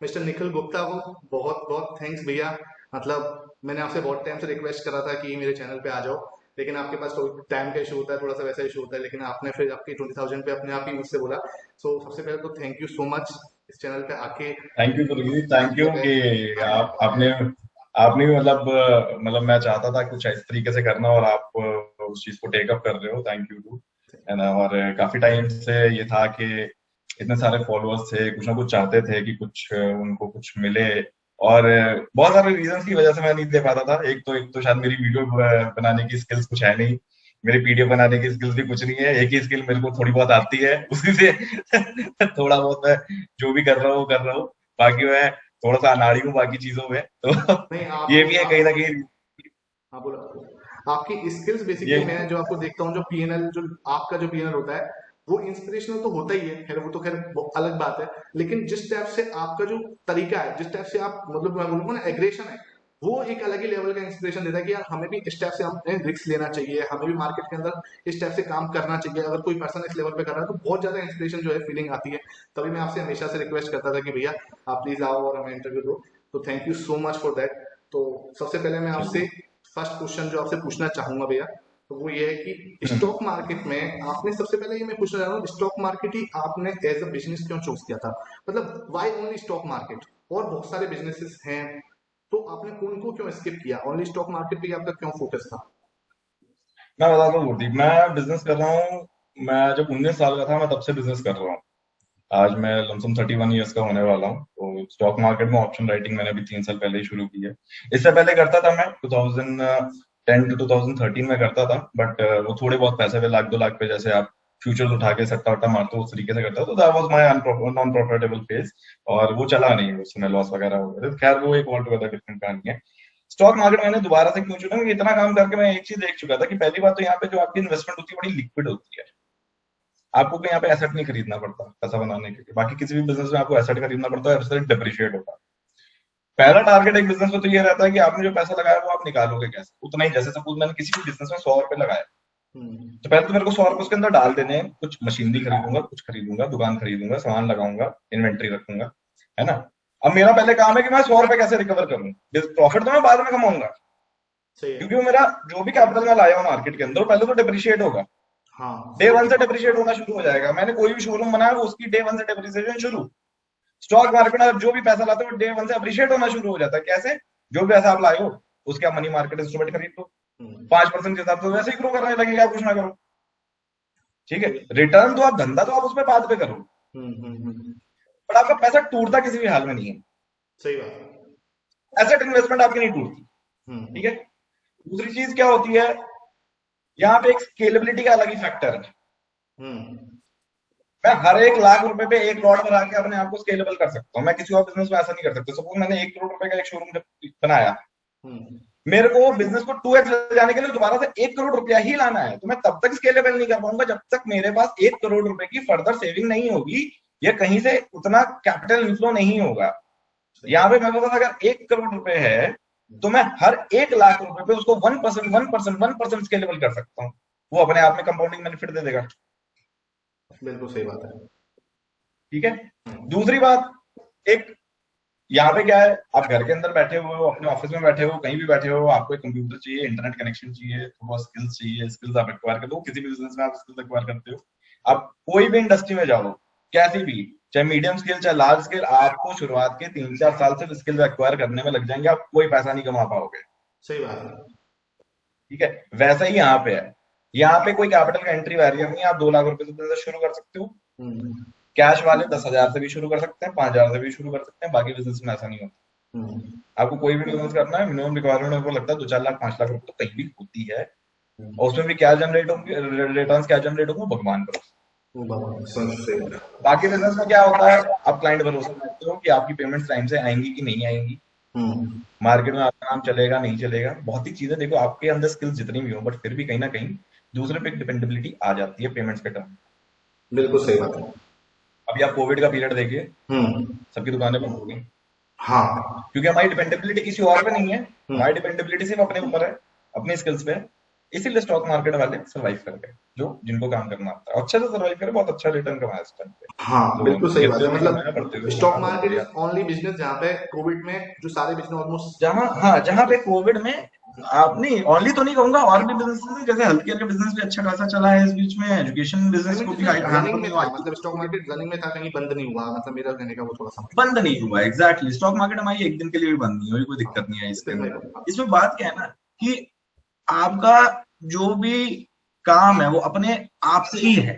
Mister Nikhil Gupta को बहुत बहुत थैंक्स भैया। मतलब मैंने आपसे बहुत टाइम से रिक्वेस्ट करा था कि मेरे चैनल पे आ जाओ, लेकिन आपके पास तो टाइम का इशू होता है, थोड़ा सा वैसा इशू होता है, लेकिन आपने फिर आपकी 20,000 पे अपने आप ही मुझसे बोला। सो सबसे पहले तो थैंक यू सो मच इस चैनल पे आके thank you Gurjeet, thank you जो कि आप आपने आपने भी मतलब मैं चाहता था कुछ इस तरीके से करना, और आप उस चीज को टेकअप कर रहे हो, थैंक यू टू। है ना। और काफी टाइम से ये था कि इतने सारे फॉलोअर्स थे, कुछ ना कुछ चाहते थे कि कुछ उनको कुछ मिले, और बहुत सारे रीजंस की वजह से मैं नहीं दे पाता था। एक तो शायद मेरी वीडियो बनाने की स्किल्स कुछ है नहीं, मेरी पीडीएफ बनाने की स्किल्स भी कुछ नहीं है। एक ही स्किल मेरे को थोड़ी बहुत आती है, उसी से थोड़ा बहुत मैं जो भी कर रहा हूँ कर रहा हूँ। बाकी मैं थोड़ा सा अनाड़ी हूँ बाकी चीजों में, तो नहीं ये आप भी है कहीं ना आप कहीं। हाँ बोलो आपकी स्किल्स बेसिकली ये मैं जो आपको देखता हूँ, जो पीएनएल जो आपका जो पीएनएल होता है वो इंस्पिरेशनल तो होता ही है, खैर वो तो खैर वो अलग बात है। लेकिन जिस टाइप से आपका जो तरीका है, जिस टाइप से आप मतलब मैं बोलूंगा ना एग्रेशन है, वो एक अलग ही लेवल का इंस्पिरेशन देता है कि यार हमें भी इस टाइप से हमें रिस्क लेना चाहिए, हमें भी मार्केट के अंदर इस टाइप से काम करना चाहिए। अगर कोई पर्सन इस लेवल पे कर रहा है तो बहुत ज्यादा इंस्पिरेशन जो है फीलिंग आती है। तभी मैं आपसे हमेशा से रिक्वेस्ट करता था कि भैया आप प्लीज आओ और हमें इंटरव्यू दो। तो thank you so much for that. तो सबसे पहले मैं आपसे चलिए। फर्स्ट क्वेश्चन जो आपसे पूछना चाहूंगा भैया, तो वो ये है कि हम्म। स्टॉक मार्केट में आपने सबसे पहले ये मैं पूछना चाह रहा हूँ, स्टॉक मार्केट ही आपने एज अ बिजनेस क्यों चूज किया था? मतलब व्हाई ओनली स्टॉक मार्केट? और बहुत सारे बिजनेसेस हैं, तो आपने उनको क्यों स्किप किया, ओनली स्टॉक मार्केट पे ही आपका क्यों फोकस था? मैं बताता हूँ गुरदीप, मैं बिजनेस कर रहा हूँ। मैं जब 19 साल का था मैं तब से बिजनेस कर रहा हूँ। आज मैं लमसम 31 ईयर्स का होने वाला हूँ। तो स्टॉक मार्केट में ऑप्शन राइटिंग मैंने अभी 3 साल पहले ही शुरू की है। इससे पहले करता था मैं 2010 टू 2013 में करता था, बट वो थोड़े बहुत पैसे पे, लाख 2 लाख पे, जैसे आप फ्यूचर्स उठा के सट्टा वट्टा मारते हो उस तरीके से करता था। तो that was my non profitable phase, और वो चला नहीं, उसमें लॉस वगैरह हो गए थे। खैर वो एक ऑल टुगेदर डिफरेंट कहानी है। स्टॉक मार्केट मैंने दोबारा से क्यों चुना, क्योंकि इतना काम करके मैं एक चीज देख चुका था कि पहली बात तो यहाँ पे जो आपकी इन्वेस्टमेंट होती है बड़ी लिक्विड होती है। आपको कोई यहाँ पे एसेट नहीं खरीदना पड़ता पैसा बनाने के लिए। बाकी किसी भी बिजनेस में आपको एसेट खरीदना पड़ता है, एसेट डिप्रिशिएट होता है। पहला टारगेट एक बिजनेस में तो ये रहता है कि आपने जो पैसा लगाया वो आप निकालोगे कैसे, उतना ही। जैसे सपोज मैंने किसी भी बिजनेस में 100 रुपए लगाए, हम्म। तो पहले तो मेरे को 100 रुपए उसके अंदर डाल देने हैं। कुछ मशीनरी खरीदूंगा, कुछ खरीदूंगा, दुकान खरीदूंगा, सामान लगाऊंगा, इन्वेंट्री रखूंगा, है ना। अब मेरा पहले काम है कि मैं 100 रुपए कैसे रिकवर करूं। प्रॉफिट तो मैं बाद में कमाऊंगा, सही क्योंकि है। वो मेरा जो भी कैपिटल मैं लाया हूं मार्केट के अंदर, वो पहले तो डिप्रिशिएट होगा। हाँ डे सही वन है। से डिप्रिशिएट होना शुरू हो जाएगा। मैंने कोई भी शोरूम बनाया वो उसकी डे वन से डिप्रिसिएशन शुरू। स्टॉक मार्केट में आप जो भी पैसा लाते हो डे वन से अप्रिशिएट होना शुरू हो जाता है। कैसे? जो भी पैसा आप लाए हो उसके आप मनी मार्केट इंस्ट्रूमेंट खरीद लो, हम्म। 5% के हिसाब से वैसे ही ग्रो करने लगेगा, आप कुछ ना करो। ठीक है। सही है। रिटर्न तो आप, धंधा तो आप उसमें बाद पे करो, हम्म। बट आपका पैसा टूटता किसी भी हाल में नहीं है। सही बात है। एसेट इन्वेस्टमेंट आपकी नहीं टूटती। हम्म। ठीक है। दूसरी चीज क्या होती है, यहाँ पे एक स्केलेबिलिटी का अलग ही फैक्टर है। हम्म। मैं हर 1 लाख रुपए पे एक लॉट बना के अपने आप को स्केलेबल कर सकता हूँ। मैं किसी और बिजनेस में ऐसा नहीं कर सकता। सपोज मैंने 1 करोड़ रुपए का एक शोरूम जब बनाया, हम्म। मेरे को बिजनेस को 2x ले जाने के लिए दोबारा से 1 करोड़ रुपया ही लाना है, तो मैं तब तक स्केलेबल नहीं कर पाऊंगा जब तक मेरे पास 1 करोड़ रुपए की फर्दर सेविंग नहीं होगी, या कहीं से उतना कैपिटल इनफ्लो नहीं होगा। सही यहाँ है। पे मेरे पास अगर 1 करोड़ रुपए है, तो मैं हर 1 लाख रुपए पे उसको 1% 1% 1% स्केलेबल कर सकता हूँ। वो अपने आप में कंपाउंडिंग बेनिफिट दे देगा। बिल्कुल सही बात है। ठीक है। हम्म। दूसरी बात, एक यहाँ पे क्या है, आप घर के अंदर बैठे हुए हो, अपने ऑफिस में बैठे हो, कहीं भी बैठे हो, आपको एक कंप्यूटर चाहिए, इंटरनेट कनेक्शन चाहिए, थोड़ा स्किल्स चाहिए, स्किल्स आप एक्वायर करते हो। किसी भी बिजनेस में आप स्किल्स एक्वायर करते हो, आप कोई भी इंडस्ट्री में जाओ, कैसी भी, चाहे मीडियम स्केल चाहे लार्ज स्केल, आपको शुरुआत के 3 4 साल से स्किल्स एक्वायर करने में लग जाएंगे, आप कोई पैसा नहीं कमा पाओगे। सही बात है। ठीक है। वैसा ही यहाँ पे है। यहाँ पे कोई कैपिटल का एंट्री बैरियर नहीं है। आप 2 लाख रुपए से बिजनेस शुरू कर सकते हो। हम्म। कैश वाले 10,000 से भी शुरू कर सकते हैं, 5,000 से भी शुरू कर सकते हैं। बाकी बिजनेस में ऐसा नहीं होता। हम्म। आपको कोई भी बिजनेस करना है, मिनिमम रिक्वायरमेंट मेरे को लगता है 2 4 लाख 5 लाख रुपए तो कहीं भी होती है। और हम्म। उसमें भी क्या जनरेट होंगे, रिटर्न क्या जनरेट होंगे, भगवान पर। वो बाबा समझ सही बात है। बाकी बिजनेस में क्या होता है, आप क्लाइंट भरोसे करते हो कि आपकी पेमेंट्स टाइम से आएंगी कि नहीं आएंगी, हम्म। मार्केट में आपका नाम चलेगा नहीं चलेगा, बहुत ही चीजें। देखो आपके अंदर स्किल्स जितनी भी हो, बट फिर भी कहीं ना कहीं दूसरे पे डिपेंडेबिलिटी आ जाती है पेमेंट्स के टर्म। बिल्कुल सही बात है। अभी आप कोविड का पीरियड देखिए, हम्म। सबकी दुकानें बंद हो गई, हाँ। क्योंकि हमारी डिपेंडेबिलिटी किसी और पे नहीं है। हम्म। हमारी डिपेंडेबिलिटी सिर्फ अपने ऊपर है, अपनी स्किल्स पे है। इसीलिए स्टॉक मार्केट वाले सर्वाइव कर गए, जो जिनको काम करना आता है अच्छे से सर्वाइव करे, बहुत अच्छा रिटर्न कमाया इस टाइम पे। हाँ तो बिल्कुल सही बात गिरते है। हुए भी कमाया, बढ़ते मतलब हुए भी स्टॉक कमाया, बहुत मार्केट बढ़िया। इज ओनली बिजनेस जहाँ पे कोविड में जो सारे बिजनेस ऑलमोस्ट जहाँ पे कोविड में आप नहीं, ऑनली तो नहीं कहूंगा, और भी बिजनेस है, जैसे हेल्थ केयर का बिजनेस भी अच्छा खासा चला है इस बीच में, एजुकेशन आई बिजनेस मीन को भी जैसे हाथ रनिंग में नहीं था, हुआ मतलब स्टॉक मार्केट रनिंग में था, कहीं बंद नहीं हुआ, मतलब मेरा कहने का वो थोड़ा सा बंद नहीं हुआ। एग्जैक्टली, स्टॉक मार्केट हमारी एक दिन के लिए भी बंद नहीं हुई, कोई हाँ दिक्कत नहीं है इसके इसलिए अंदर। मैं इसमें बात क्या है ना कि आपका जो भी काम है वो अपने आप से ही है।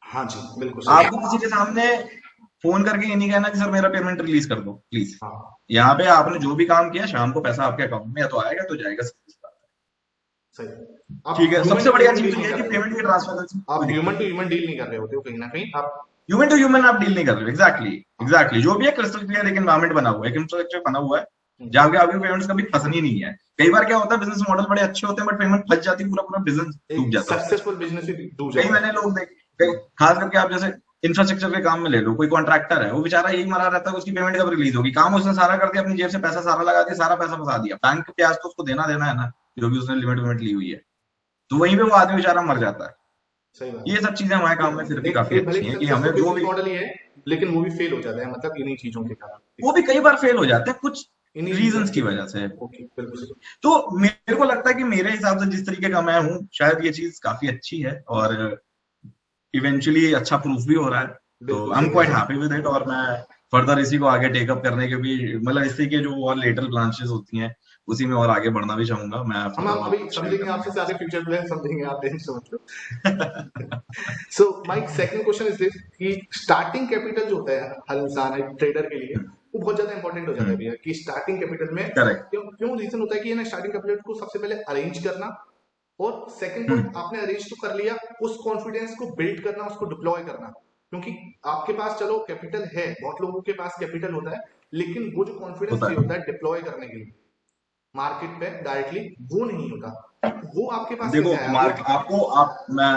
हाँ जी बिल्कुल सही आपको किसी के सामने फोन करके ये नहीं कहना कि सर मेरा पेमेंट रिलीज कर दो प्लीज। हाँ यहाँ पे आपने जो भी काम किया, शाम को पैसा आपके अकाउंट में या तो आएगा तो जाएगा, सीधी सी बात सही। है। आप ठीक है, ह्यूमन सबसे टू बढ़िया ह्यूमन चीज डील तो नहीं ये है कर कि रहे हो, पेमेंट के ट्रांसफर से कोई आप दिक्कत ह्यूमन टू नहीं। ह्यूमन डील नहीं कर रहे होते हो कहीं ना कहीं आप। ह्यूमन टू ह्यूमन आप डील नहीं कर रहे हो। एग्जैक्टली हाँ एग्जैक्टली, जो भी है क्रिस्टल क्लियर एक एनवायरमेंट बना हुआ है, एक इंफ्रास्ट्रक्चर बना हुआ है, हम्म, जहाँ पे आपके पेमेंट्स कभी फंसनी नहीं है। कई बार क्या होता है, बिजनेस मॉडल बड़े अच्छे होते हैं बट पेमेंट फंस जाती है, पूरा पूरा बिजनेस डूब एक जाता है उसके सक्सेसफुल चक्कर में। बिजनेस भी डूब कई जाता मैंने है। लोग देखे, खास करके आप जैसे इंफ्रास्ट्रक्चर के काम में ले लो, कोई कॉन्ट्रैक्टर है, वो बेचारा यही मरा रहता है उसकी पेमेंट कब रिलीज होगी। काम उसने सारा कर दिया, अपनी जेब से पैसा सारा लगा दिया, सारा पैसा फंसा दिया, बैंक के प्याज तो उसको देना देना है ना, जो भी उसने लिमिट विमिट ली हुई है। तो वहीं पे वो आदमी बेचारा मर जाता है। सही बात ये सब चीजें हमारे काम में फिर है। भी एक काफी एक भले अच्छी ही हैं कि हमें सक्सेसफुल जो बिजनेस भी, मॉडल ही है, लेकिन वो भी फेल हो जाता है, मतलब इन्हीं चीजों के कारण, वो भी कई बार फेल हो जाते हैं कुछ इन्हीं रीजंस रीजंस की के लिए। वजह से। ओके बिल्कुल सही। तो मेरे को लगता है कि मेरे हिसाब से जिस तरीके का मैं हूँ, शायद ये चीज काफी अच्छी है और इवेंचुअली अच्छा प्रूफ भी हो रहा है। तो बिल्कुल आई एम सही क्वाइट है। हैप्पी विद इट, और मैं फर्दर इसी को आगे टेकअप करने के भी, मतलब इसी के जो और लेटर ब्रांचेस होती हैं उसी में और आगे बढ़ना भी चाहूंगा मैं, हम फर्दर आप और अभी कुछ समझेंगे करने आपसे का सारे चाहूंगा। फ्यूचर प्लान समझेंगे आप, टेंशन मत लो। So my second question is this कि स्टार्टिंग कैपिटल जो होता है हर इंसान एक ट्रेडर के लिए, वो बहुत ज्यादा इंपॉर्टेंट हो जाता है भैया, कि स्टार्टिंग कैपिटल में करेक्ट। क्यों क्यों रीजन होता है कि ये ना स्टार्टिंग कैपिटल को सबसे पहले अरेंज करना, और सेकंड पॉइंट आपने अरेंज तो कर लिया, उस कॉन्फिडेंस को बिल्ड करना, उसको डिप्लॉय करना। क्योंकि आपके पास चलो कैपिटल है, बहुत लोगों के पास कैपिटल होता है, लेकिन वो जो कॉन्फिडेंस होता चाहिए है। होता है डिप्लॉय करने के लिए मार्केट पे डायरेक्टली, वो नहीं होता। वो आपके पास देखो कैसे आया वो? मार्क आपको आप मैं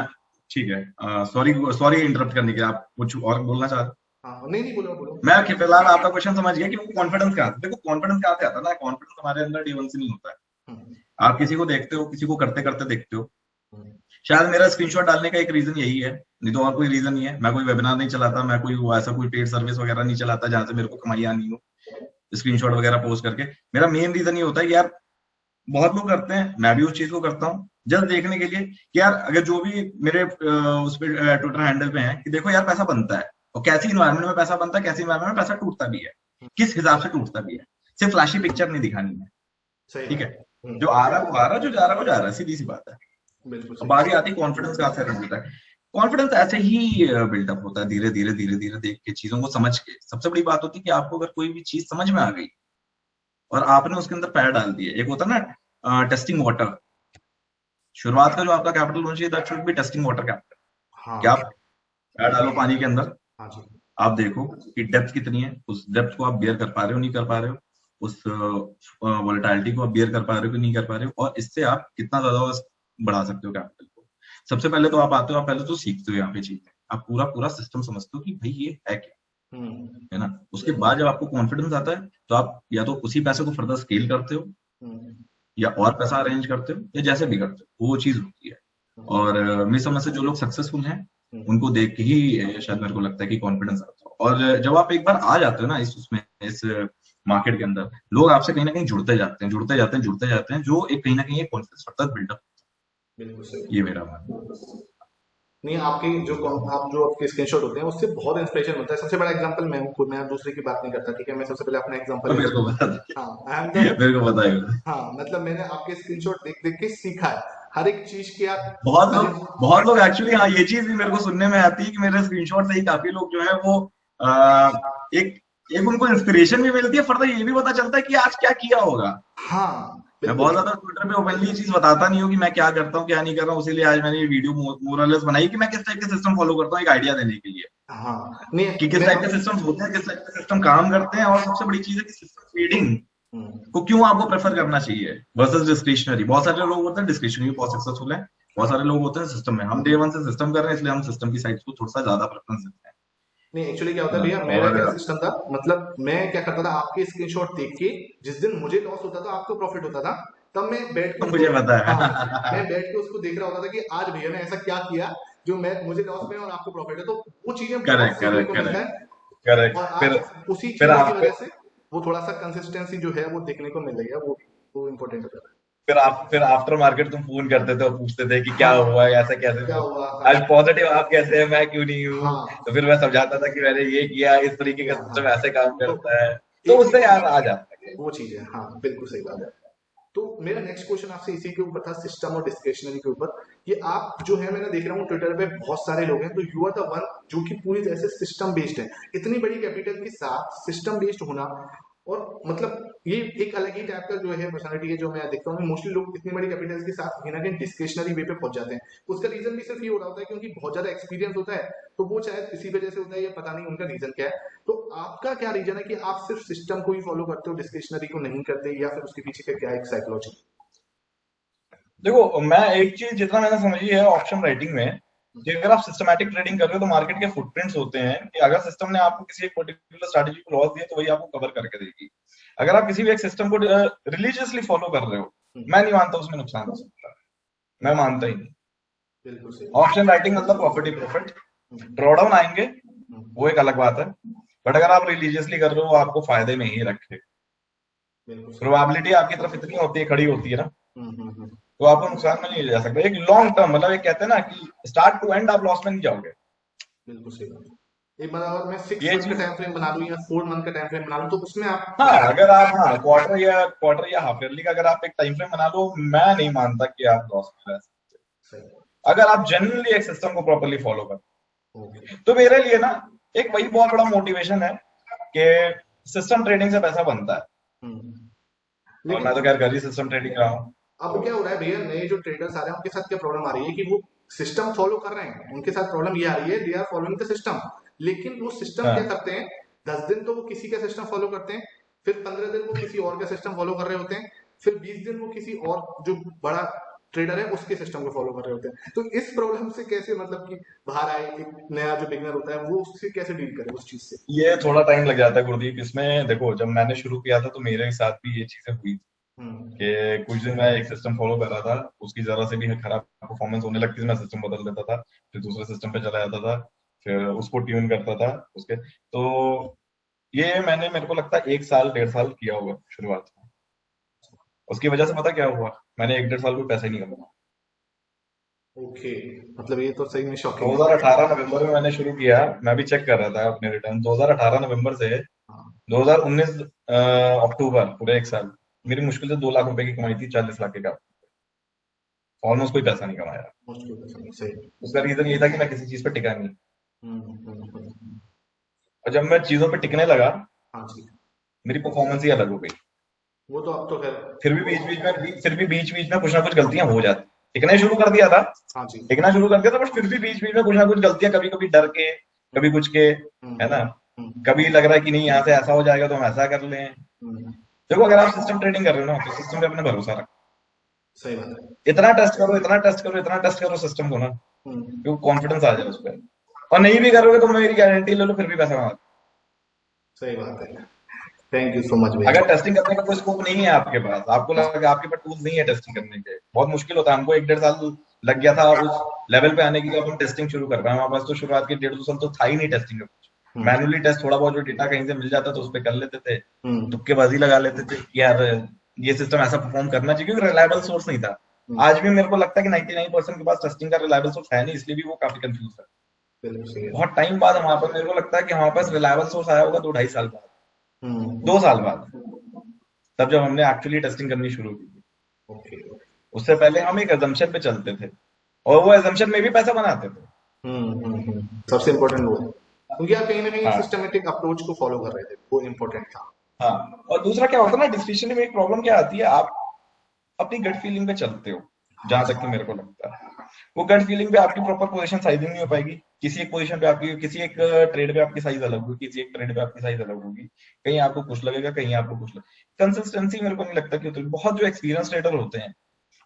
ठीक है, सॉरी सॉरी इंटरप्ट करने के लिए, आप कुछ और बोलना चाह रहे हो? हाँ नहीं नहीं, बोलो बोलो। मैं फिलहाल आपका क्वेश्चन समझ गया कि वो कॉन्फिडेंस कहाँ से, देखो कॉन्फिडेंस कहाँ से आता है ना, कॉन्फिडेंस हमारे अंदर डे वन से नहीं होता है। हम्म, आप किसी को देखते हो, किसी को करते करते देखते हो। हम्म, शायद मेरा स्क्रीनशॉट डालने का एक रीजन यही है, नहीं तो और कोई रीजन नहीं है। मैं कोई वेबिनार नहीं चलाता, मैं कोई ऐसा कोई पेड सर्विस वगैरह नहीं चलाता जहां से मेरे को कमाई आनी हो स्क्रीनशॉट वगैरह पोस्ट करके। मेरा मेन रीजन ये होता है कि यार बहुत लोग करते हैं, मैं भी उस चीज को करता हूँ जस्ट देखने के लिए कि यार अगर जो भी मेरे उस पे ट्विटर हैंडल पे है कि देखो यार पैसा बनता है, और कैसी इन्वायरमेंट में पैसा बनता है, कैसी इन्वायरमेंट में पैसा टूटता भी है, किस हिसाब से टूटता भी है। सिर्फ फ्लैशी पिक्चर नहीं दिखानी है। सही ठीक बात है, है। जो आ रहा है वो आ रहा है, जो जा रहा है वो जा रहा है, सीधी सी बात है। बिल्कुल अब सही। बारी आती है कॉन्फिडेंस कहाँ से रन होता है। कॉन्फिडेंस ऐसे ही बिल्डअप होता है, धीरे धीरे धीरे धीरे देख के, चीजों को समझ के। सबसे बड़ी बात होती है कि आपको अगर कोई भी चीज समझ में आ गई और आपने उसके अंदर पैर डाल दिए, एक होता है ना टेस्टिंग वाटर, शुरुआत का जो आपका कैपिटल होना चाहिए, that should be testing water capital. क्या हाँ आप पैर डालो पानी के अंदर, हाँ जी। आप देखो कि डेप्थ कितनी है, उस डेप्थ को आप बियर कर पा रहे हो नहीं कर पा रहे हो, उस वोलेटिलिटी को आप बियर कर पा रहे हो कि नहीं कर पा रहे हो, और इससे आप कितना ज्यादा बढ़ा सकते हो कैपिटल को। सबसे पहले तो आप आते हो, आप पहले तो सीखते हो यहाँ पे चीजें, आप पूरा पूरा सिस्टम समझते हो कि भाई ये है क्या, हम्म, है ना। उसके बाद जब आपको कॉन्फिडेंस आता है तो आप या तो उसी पैसे को फर्दर स्केल करते हो, हम्म, या और पैसा अरेंज करते हो, या जैसे भी करते हो, वो चीज होती है। और मेरे समझ से जो लोग सक्सेसफुल हैं हम्म, उनको देख के ही शायद मेरे को लगता है कि कॉन्फिडेंस आता है। और जब आप एक बार आ जाते हो ना इस उसमें, इस मार्केट के अंदर, लोग आपसे कहीं ना कहीं जुड़ते जाते हैं, जुड़ते जाते हैं, जुड़ते जाते हैं, जो एक कहीं ना कहीं एक कॉन्फिडेंस फर्दर बिल्डअप। बिल्कुल सही। ये मेरा मानना नहीं आपके जो आप जो आपके स्क्रीनशॉट होते हैं उससे बहुत इंस्पिरेशन होता है। सबसे बड़ा एग्जांपल मैं हूँ खुद, मैं दूसरे की बात नहीं करता, ठीक है, मैं सबसे पहले अपना एग्जांपल है। यूज मेरे को करता बता हूँ। दीजिए, हाँ आई एम द, मेरे को बताइए। हाँ मतलब मैंने आपके स्क्रीनशॉट देख देख के सीखा है हर एक चीज की आप। बहुत लोग एक्चुअली, हाँ ये चीज भी मेरे को सुनने में आती है कि मेरे स्क्रीनशॉट से ही काफी लोग जो है वो एक एक उनको इंस्पिरेशन भी मिलती है, फर्दर ये भी पता चलता है कि आज क्या किया होगा। हाँ मैं बहुत बिल्कुल। ज्यादा ट्विटर पे ओपनली ये चीज बताता नहीं हूँ कि मैं क्या करता हूँ क्या नहीं कर रहा हूँ, इसीलिए आज मैंने ये वीडियो मोरलेस बनाई कि मैं किस टाइप के सिस्टम फॉलो करता हूँ, एक आइडिया देने के लिए हाँ नहीं कि किस मैं, टाइप के सिस्टम होते हैं, किस टाइप के सिस्टम काम करते हैं, और सबसे बड़ी चीज है कि सिस्टम ट्रेडिंग हम्म, को क्यों आपको प्रेफर करना चाहिए वर्सेस डिस्क्रिशनरी। बहुत सारे लोग होते हैं डिस्क्रिशनरी बहुत सक्सेसफुल है, बहुत सारे लोग होते हैं सिस्टम में। हम डे वन से सिस्टम कर रहे हैं, इसलिए हम सिस्टम की साइड को थोड़ा सा ज्यादा प्रेफरेंस देते नहीं एक्चुअली क्या होता हैं है ना। भैया, मेरा और क्या सिस्टम था, मतलब मैं क्या करता था, आपके स्क्रीनशॉट देख के जिस दिन मुझे लॉस होता था आपको प्रॉफिट होता था, तब मैं बैठ के मुझे पता है। हाँ, मैं बैठ के उसको देख रहा होता था कि आज भैया ने ऐसा क्या किया जो मैं मुझे लॉस में और आपको प्रॉफिट है। तो वो चीजें बहुत करेक्ट सीखने करेक्ट को मिलता करेक्ट है। करेक्ट। और फिर आज उसी फिर चीजों की आप वजह से वो थोड़ा सा कंसिस्टेंसी जो है वो देखने को मिल रही है, वो इम्पोर्टेंट हो जाता फिर आफ्टर मार्केट तुम फोन करते थे और पूछते थे कि है। क्या हाँ, हुआ, ऐसा कैसे क्या हुआ, हुआ, आज हाँ पॉजिटिव आप कैसे हैं, मैं क्यों नहीं हूँ। हाँ तो फिर मैं समझाता था कि मैंने ये किया, इस तरीके का किया, हाँ। सिस्टम ऐसे काम तो करता है। तो एक उससे एक यार चीज आ जाता है। वो चीज है, हाँ बिल्कुल सही बात है। तो मेरा नेक्स्ट क्वेश्चन आपसे इसी के ऊपर था, सिस्टम और डिस्क्रिप्शनरी के ऊपर। ये आप जो है, मैंने देख रहा हूँ ट्विटर पे बहुत सारे लोग हैं, तो यू आर द वन जो कि पूरी तरह से सिस्टम बेस्ड है। इतनी बड़ी कैपिटल के साथ सिस्टम बेस्ड होना, और मतलब ये एक अलग ही टाइप का जो है पर्सनालिटी है जो मैं देखता हूँ। मोस्टली लोग इतनी बड़ी कैपिटल्स के साथ कहीं ना कहीं डिस्क्रिप्शनरी वे पे पहुंच जाते हैं। उसका रीजन भी सिर्फ ये हो रहा होता है क्योंकि बहुत ज्यादा एक्सपीरियंस होता है, तो वो शायद इसी वजह से होता है, या पता नहीं उनका रीजन क्या है। तो आपका क्या रीजन है कि आप सिर्फ सिस्टम को ही फॉलो करते हो, डिस्क्रिप्शनरी को नहीं करते, या फिर उसके पीछे का क्या एक साइकोलॉजी? देखो, मैं एक चीज जितना मैंने समझी है ऑप्शन राइटिंग में, कि अगर आप सिस्टमैटिक ट्रेडिंग कर रहे हो तो मार्केट के फुटप्रिंट्स होते हैं कि अगर सिस्टम ने आपको किसी एक पर्टिकुलर स्ट्रैटेजी को लॉस दिया तो वही आपको कवर करके देगी। अगर आप किसी भी एक सिस्टम को रिलीजियसली फॉलो कर रहे हो, मैं नहीं मानता उसमें नुकसान हो सकता है। मैं मानता ही नहीं। बिल्कुल सही। ऑप्शन राइटिंग मतलब प्रॉफिट ही प्रॉफिट। हम्म, ड्रॉडाउन आएंगे, हम्म, वो एक अलग बात है। बट अगर आप रिलीजियसली कर रहे हो, वो आपको फायदे में ही रखे। बिल्कुल सही। प्रोबेबिलिटी आपकी तरफ इतनी होती है, खड़ी होती है ना, हम्म, हम्म, हम्म, तो आपको नुकसान में नहीं ले जा सकता। एक लॉन्ग टर्म मतलब एक कहते हैं ना कि स्टार्ट टू एंड आप लॉस में नहीं जाओगे। बिल्कुल सही बात है। एक बार अगर मैं सिक्स ये मंथ का चीज, टाइम फ्रेम बना लूं या 4 मंथ का टाइम फ्रेम बना लूं, तो उसमें आप हाँ, क्या अगर आप, हाँ, क्वार्टर या हाफ ईयरली का अगर आप एक टाइम फ्रेम बना लो, मैं नहीं मानता कि आप लॉस में रह सकते। सही। अगर आप जेन्युइनली एक सिस्टम को प्रॉपर्ली फॉलो कर, ओके। तो मेरे लिए ना एक वही बहुत बड़ा मोटिवेशन है कि सिस्टम ट्रेडिंग से पैसा बनता है। और लेकिन मैं तो खैर कर ही सिस्टम ट्रेडिंग रहा हूँ। अब क्या हो रहा है भैया, नए जो ट्रेडर्स आ रहे हैं उनके साथ क्या प्रॉब्लम आ रही है कि वो सिस्टम फॉलो कर रहे हैं, उनके साथ प्रॉब्लम ये आ रही है, they are following the system, लेकिन वो सिस्टम क्या हाँ करते हैं, 10 दिन तो वो किसी का सिस्टम फॉलो करते हैं, फिर 15 दिन वो किसी और का सिस्टम फॉलो कर रहे होते हैं, फिर 20 दिन वो किसी और जो बड़ा ट्रेडर है उसके सिस्टम को फॉलो कर रहे होते हैं। तो इस प्रॉब्लम से कैसे मतलब कि बाहर आए, एक नया जो बिगनर होता है वो उससे कैसे डील करे उस चीज से? ये थोड़ा टाइम लग जाता है गुरदीप इसमें। देखो, जब मैंने शुरू किया था तो मेरे साथ भी ये चीजें हुई थी हम्म, कि कुछ दिन मैं एक सिस्टम फॉलो कर रहा था, उसकी जरा से भी खराब परफॉर्मेंस होने लगती थी, मैं सिस्टम बदल देता था, फिर दूसरे सिस्टम पे चला जाता था, फिर उसको ट्यून करता था उसके। तो ये मैंने, मेरे को लगता है 1 साल 1.5 साल किया होगा शुरुआत में। उसकी वजह से पता क्या हुआ, मैंने 1 1.5 साल कोई पैसा ही नहीं कमाया। ओके, मतलब ये तो सही में शॉकिंग है। 2018 नवंबर में मैंने शुरू किया, मैं भी चेक कर रहा था अपने रिटर्न। 2018 नवंबर से हाँ। 2019 अक्टूबर, पूरे 1 साल मेरी मुश्किल से 2 लाख रुपए की कमाई थी, 40 लाख के का। ऑलमोस्ट कोई पैसा नहीं कमाया। मुश्किल का समय सही। उसका रीजन ये था कि मैं किसी चीज पे टिका नहीं। हम्म, हम्म। और जब मैं चीजों पे टिकने लगा, हाँ जी। मेरी परफॉर्मेंस ही अलग हो गई। वो तो अब तो खैर। फिर भी बीच बीच में कुछ ना कुछ गलतियां हो जाती। टिकना ही शुरू कर दिया था, हाँ जी। टिकना शुरू कर दिया था, बट फिर भी बीच बीच में कुछ ना कुछ गलतियां, कभी कभी डर के, हम्म, कभी कुछ के, हम्म, है ना। हम्म, कभी लग रहा है कि नहीं यहाँ से ऐसा हो जाएगा तो हम ऐसा कर लें। हम्म। देखो, अगर आप सिस्टम ट्रेडिंग कर रहे हो ना, तो सिस्टम पे अपने भरोसा रखो। सही बात है। इतना टेस्ट करो, इतना टेस्ट करो, इतना टेस्ट करो सिस्टम को ना, हम्म, क्योंकि कॉन्फिडेंस आ जाए उस पर। और नहीं भी करोगे तो मेरी गारंटी ले लो, फिर भी पैसा कमा। सही बात है। थैंक यू सो मच अगर भैया। टेस्टिंग करने का कोई स्कोप नहीं है आपके पास, आपको लगा आपके पास टूल्स नहीं है टेस्टिंग करने के, बहुत मुश्किल होता है। हमको 1 1.5 साल लग गया था उस लेवल पे आने के लिए, अब हम टेस्टिंग शुरू कर पाए। हमारे पास तो शुरुआत के 1.5 2 साल तो था ही नहीं टेस्टिंग का कुछ। हम्म, मैनुअली टेस्ट थोड़ा बहुत जो डेटा कहीं से मिल जाता था उस पर कर लेते थे, हम्म, तुक्केबाजी लगा लेते थे कि यार ये सिस्टम ऐसा परफॉर्म करना चाहिए, क्योंकि रिलायबल सोर्स नहीं था। हम्म। आज भी मेरे को लगता है कि 99% के पास टेस्टिंग का रिलायबल सोर्स है नहीं, इसलिए भी वो काफी कंफ्यूज है। बिल्कुल सही है। बहुत टाइम बाद हमारे पास, मेरे को लगता है कि हमारे पास रिलायबल सोर्स आया होगा 2 2.5 साल बाद, हम्म। 2 साल बाद, तब जब हमने एक्चुअली टेस्टिंग करनी शुरू की थी। ओके। उससे पहले हम एक अजम्पशन पे चलते थे, और वो अजम्पशन में भी पैसा बनाते थे। सबसे इम्पोर्टेंट वो है, क्योंकि आप कहीं ना कहीं हाँ सिस्टमेटिक अप्रोच को फॉलो कर रहे थे, वो इम्पोर्टेंट था। हाँ। और दूसरा क्या होता है ना, डिस्कशन में एक प्रॉब्लम क्या आती है, आप अपनी गट फीलिंग पे चलते हो। हाँ जहां जी। तक कि मेरे को लगता है, वो गट फीलिंग पे आपकी प्रॉपर पोजीशन साइजिंग नहीं हो पाएगी। किसी एक पोजीशन पे आपकी, किसी एक ट्रेड पे आपकी साइज अलग होगी, किसी एक ट्रेड पे आपकी साइज अलग होगी। कहीं आपको कुछ लगेगा, कहीं आपको कुछ लगेगा। कंसिस्टेंसी मेरे को नहीं लगता कि उतनी, बहुत जो एक्सपीरियंस ट्रेडर होते हैं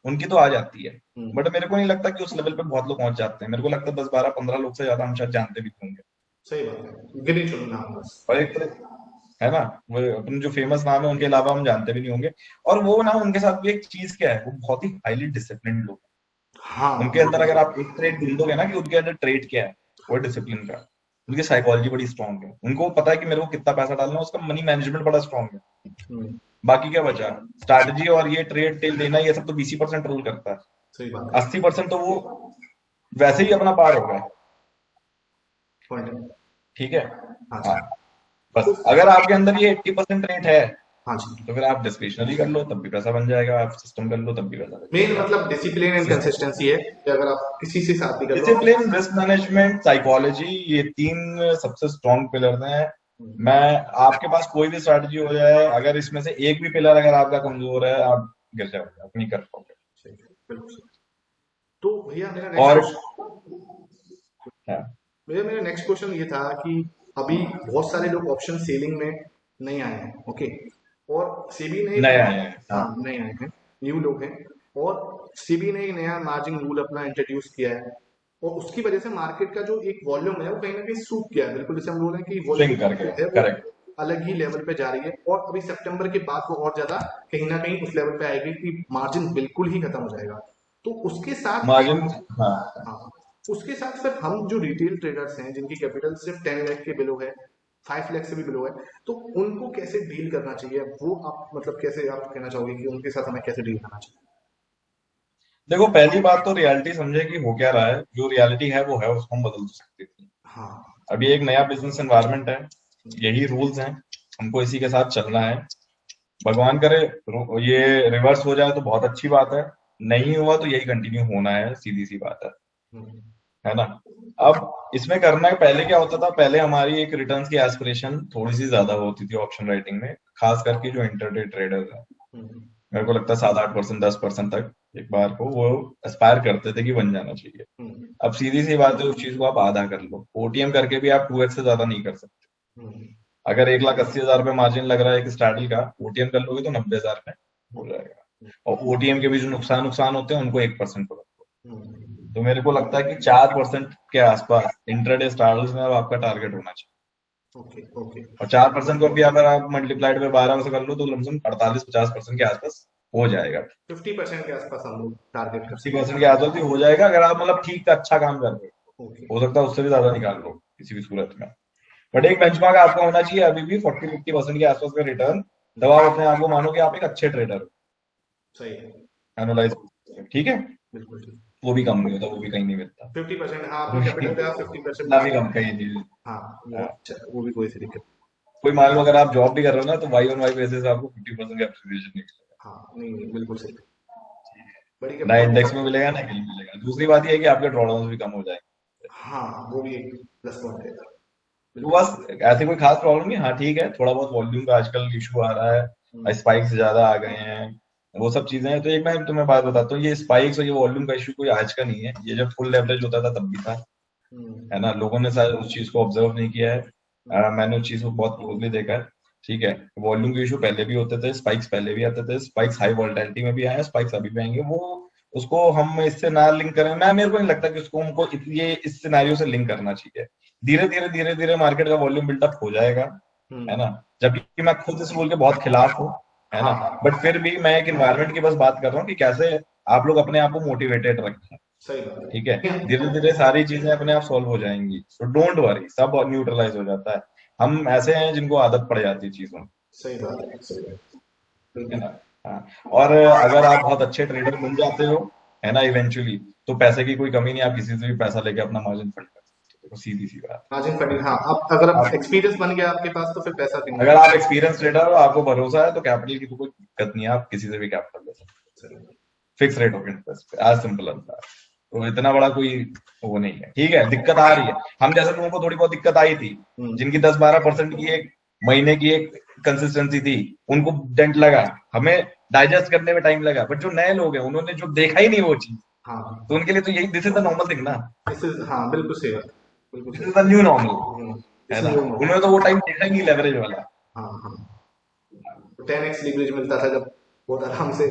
उनकी तो आ जाती है, हम्म, बट मेरे को नहीं लगता कि उस लेवल पे बहुत लोग पहुंच जाते हैं। मेरे को लगता है 10 12 15 लोग से ज्यादा हम शायद जानते भी होंगे। सही बात है, गिने चुने नाम बस। और एक है ना, वो अपने जो फेमस नाम है उनके अलावा हम जानते भी नहीं होंगे। और वो ना उनके साथ भी एक चीज क्या है, वो बहुत ही हाईली डिसिप्लिन लोग हाँ हैं। उनके अंदर बिल्कुल अगर आप एक ट्रेड ढूंढोगे ना कि उनके अंदर ट्रेड क्या है, वो डिसिप्लिन का। उनकी साइकोलॉजी बड़ी स्ट्रांग है, उनको पता है कि मेरे को कितना पैसा डालना है, उसका मनी मैनेजमेंट बड़ा स्ट्रांग है। हम्म, बाकी क्या बचा, स्ट्रैटेजी और ये ट्रेड टेल देना, ये सब तो 20% रूल करता है। सही बात है। 80% तो वो वैसे ही अपना पार हो गए। पॉइंट है। ठीक है। हाँ हाँ, जी। तो बस अगर आपके अंदर ये 80% रेट है, हाँ जी, तो फिर आप डिस्क्रिशनरी कर लो तब भी पैसा बन जाएगा, आप सिस्टम कर लो तब भी पैसा बन मेन जाएगा। मतलब डिसिप्लिन एंड सिस्टम, कंसिस्टेंसी है कि अगर आप किसी से साथ भी कर लो आप। डिसिप्लिन, रिस्क मैनेजमेंट, साइकोलॉजी, ये 3 सबसे स्ट्रॉन्ग पिलर हैं। मैं, आपके पास कोई भी स्ट्रैटेजी हो जाए, अगर इसमें से एक भी पिलर अगर आपका कमजोर है, आप गिर जाओगे, आप नहीं कर पाओगे। सही है, बिल्कुल सही। तो भैया मेरा नेक्स्ट और क्वेश्चन, हाँ, भैया मेरा नेक्स्ट क्वेश्चन ये था कि अभी बहुत सारे लोग ऑप्शन सेलिंग में नहीं आए हैं, ओके, और सेबी ने नया है। हाँ हाँ, नहीं आए हैं, न्यू लोग हैं, और सेबी ने एक नया मार्जिन रूल अपना इंट्रोड्यूस किया है, और उसकी वजह से मार्केट का जो एक वॉल्यूम है वो कहीं ना कहीं सूख गया है, बिल्कुल जैसे हम बोल रहे हैं कि स्विंग करके, वॉल्यूम है वो करेक्ट। अलग ही लेवल पे जा रही है, और अभी सितंबर के बाद वो और ज्यादा कहीं ना कहीं उस लेवल पे आएगी कि मार्जिन बिल्कुल ही खत्म हो जाएगा। तो उसके साथ मार्जिन, हाँ, हाँ, उसके साथ फिर हम जो रिटेल ट्रेडर्स हैं जिनकी कैपिटल सिर्फ 10 लाख के बिलो है, 5 लाख से भी बिलो है, तो उनको कैसे डील करना चाहिए, वो आप मतलब कैसे आप कहना चाहोगे कि उनके साथ हमें कैसे डील करना चाहिए? देखो पहली बात तो रियलिटी समझे कि हो क्या रहा है, जो रियलिटी है वो है, उसको हम बदल तो सकते थे। हाँ। अभी एक नया बिजनेस एनवायरनमेंट है, यही रूल्स हैं, हमको इसी के साथ चलना है। भगवान करे ये रिवर्स हो जाए तो बहुत अच्छी बात है, नहीं हुआ तो यही कंटिन्यू होना है, सीधी सी बात हम्म, है ना। अब इसमें करना है, पहले क्या होता था, पहले हमारी एक रिटर्न्स की एस्पिरेशन थोड़ी सी ज्यादा होती थी ऑप्शन राइटिंग में, खास करके जो इंटरडे ट्रेडर्स हैं। हम्म, मेरे को लगता है 7-8%, 10% तक एक बार को वो एस्पायर करते थे कि बन जाना चाहिए। हम्म, अब सीधी सी बात है, उस चीज को आप आधा कर लो, ओटीएम करके भी आप 2x से ज्यादा नहीं कर सकते। हम्म, अगर 1,80,000 रुपये मार्जिन लग रहा है एक स्टार्टिंग का, ओटीएम कर लोगे तो 90,000 में हो जाएगा। और ओटीएम के भी जो नुकसान नुकसान होते हैं उनको 1% पर रखो। हम्म, तो मेरे को लगता है कि 4% के आसपास इंट्राडे स्टार्टर्स में अब आपका टारगेट होना चाहिए। Okay okay. और 4% को भी अगर आप मल्टीप्लाइड में 12 से कर लो तो लमसम 48-50% के आसपास हो जाएगा। 50% के आसपास हम लोग टारगेट कर फिफ्टी सकते परसेंट के आसपास भी हो जाएगा, अगर आप मतलब ठीक अच्छा काम कर रहे हैं। ओके। हो सकता है उससे भी ज्यादा निकाल लो किसी भी सूरत में। बट एक बेंचमार्क आपका होना चाहिए अभी भी 40-50% के आसपास का रिटर्न, तब आप अपने आप को मानो कि आप एक अच्छे ट्रेडर हो। सही है। एनालाइज, ठीक है। बिल्कुल ठीक। वो भी कम नहीं होता, वो भी कहीं नहीं मिलता। 50%, हाँ, वो आपके भी कैपिटल पे आप 50% इतना भी मार्जिन। कम कहीं नहीं। हाँ, वो हाँ। अच्छा, वो भी कोई सी दिक्कत। कोई मान लो अगर आप जॉब भी कर रहे हो ना, तो वाई ऑन वाई बेसिस आपको 50% का एप्रिसिएशन मिलेगा। हाँ, नहीं नहीं बिल्कुल सही। बड़ी ना कैपिटल इंडेक्स पे। में मिलेगा ना कहीं मिलेगा। दूसरी बात ये है कि आपके ड्रॉडाउन भी कम हो जाएंगे। हाँ, वो भी एक प्लस पॉइंट है। तो बिल्कुल। बस ऐसी कोई खास प्रॉब्लम नहीं, हाँ ठीक है, थोड़ा बहुत वॉल्यूम का आजकल इशू आ रहा है, हम्म, स्पाइक्स ज्यादा आ गए हैं, वो सब चीजें हैं। तो एक मैं तुम्हें बात बताता हूँ, ये स्पाइक्स और ये वॉल्यूम का इशू कोई आज का नहीं है, ये जब फुल लेवरेज होता था तब भी था, है हम्म, ना। लोगों ने शायद उस चीज को ऑब्जर्व नहीं किया है। हम्म, मैंने उस चीज को बहुत क्लोजली देखा है। ठीक है, वॉल्यूम के इशू पहले भी होते थे, स्पाइक्स पहले भी आते थे, स्पाइक्स हाई वोलेटिलिटी में भी आए हैं, स्पाइक्स अभी भी आएंगे। वो उसको हम इससे ना लिंक करें, मैं मेरे को नहीं लगता कि उसको हमको ये इस सिनेरियो से लिंक करना चाहिए। धीरे धीरे मार्केट का वॉल्यूम बिल्डअप हो जाएगा, है हम्म, ना। जबकि मैं खुद इस रूल के बहुत खिलाफ हूँ, है ना। हाँ हाँ, बट फिर भी मैं एक इन्वायरमेंट की बस बात कर रहा हूँ कि कैसे आप लोग अपने आप को मोटिवेटेड रखें। सही बात ठीक है, है। धीरे धीरे सारी चीजें अपने आप सॉल्व हो जाएंगी, तो डोंट वरी, सब न्यूट्रलाइज हो जाता है। हम ऐसे हैं जिनको आदत पड़ जाती है चीजों की, सही बात है, सही बात है, है बिल्कुल। ना। हाँ, और अगर आप बहुत अच्छे ट्रेडर बन जाते हो, है ना, इवेंचुअली, तो पैसे की कोई कमी नहीं, आप किसी से भी पैसा लेके अपना मार्जिन फंड कर सकते हो, तो सीधी सी बात। मार्जिन फंडिंग, हाँ, अब अगर अब आप, एक्सपीरियंस बन गया आपके पास तो फिर पैसा कहीं ना अगर कहीं। आप एक्सपीरियंस ट्रेडर हो, आपको भरोसा है, तो कैपिटल की तो कोई दिक्कत नहीं है, आप किसी से भी कैपिटल ले सकते सही। हो। Fix rate of interest, as simple as that. तो इतना बड़ा कोई वो नहीं है। ठीक है, दिक्कत आ रही है, हम जैसे लोगों को थोड़ी बहुत दिक्कत आई थी, हम्म, जिनकी 10-12% की एक महीने की एक कंसिस्टेंसी थी, उनको डेंट लगा, हमें डाइजेस्ट करने में टाइम लगा। बट जो नए लोग हैं, उन्होंने जो देखा ही नहीं वो चीज, हाँ, तो उनके लिए तो यही, this is the normal thing ना, दिस इज, हाँ बिल्कुल सही बात है, बिल्कुल दिस सही। इज द न्यू नॉर्मल, है दिस इज ना। New normal. उन्होंने तो वो टाइम देखा ही नहीं लेवरेज वाला। हाँ हाँ, 10x लीवरेज मिलता था जब, बहुत आराम से।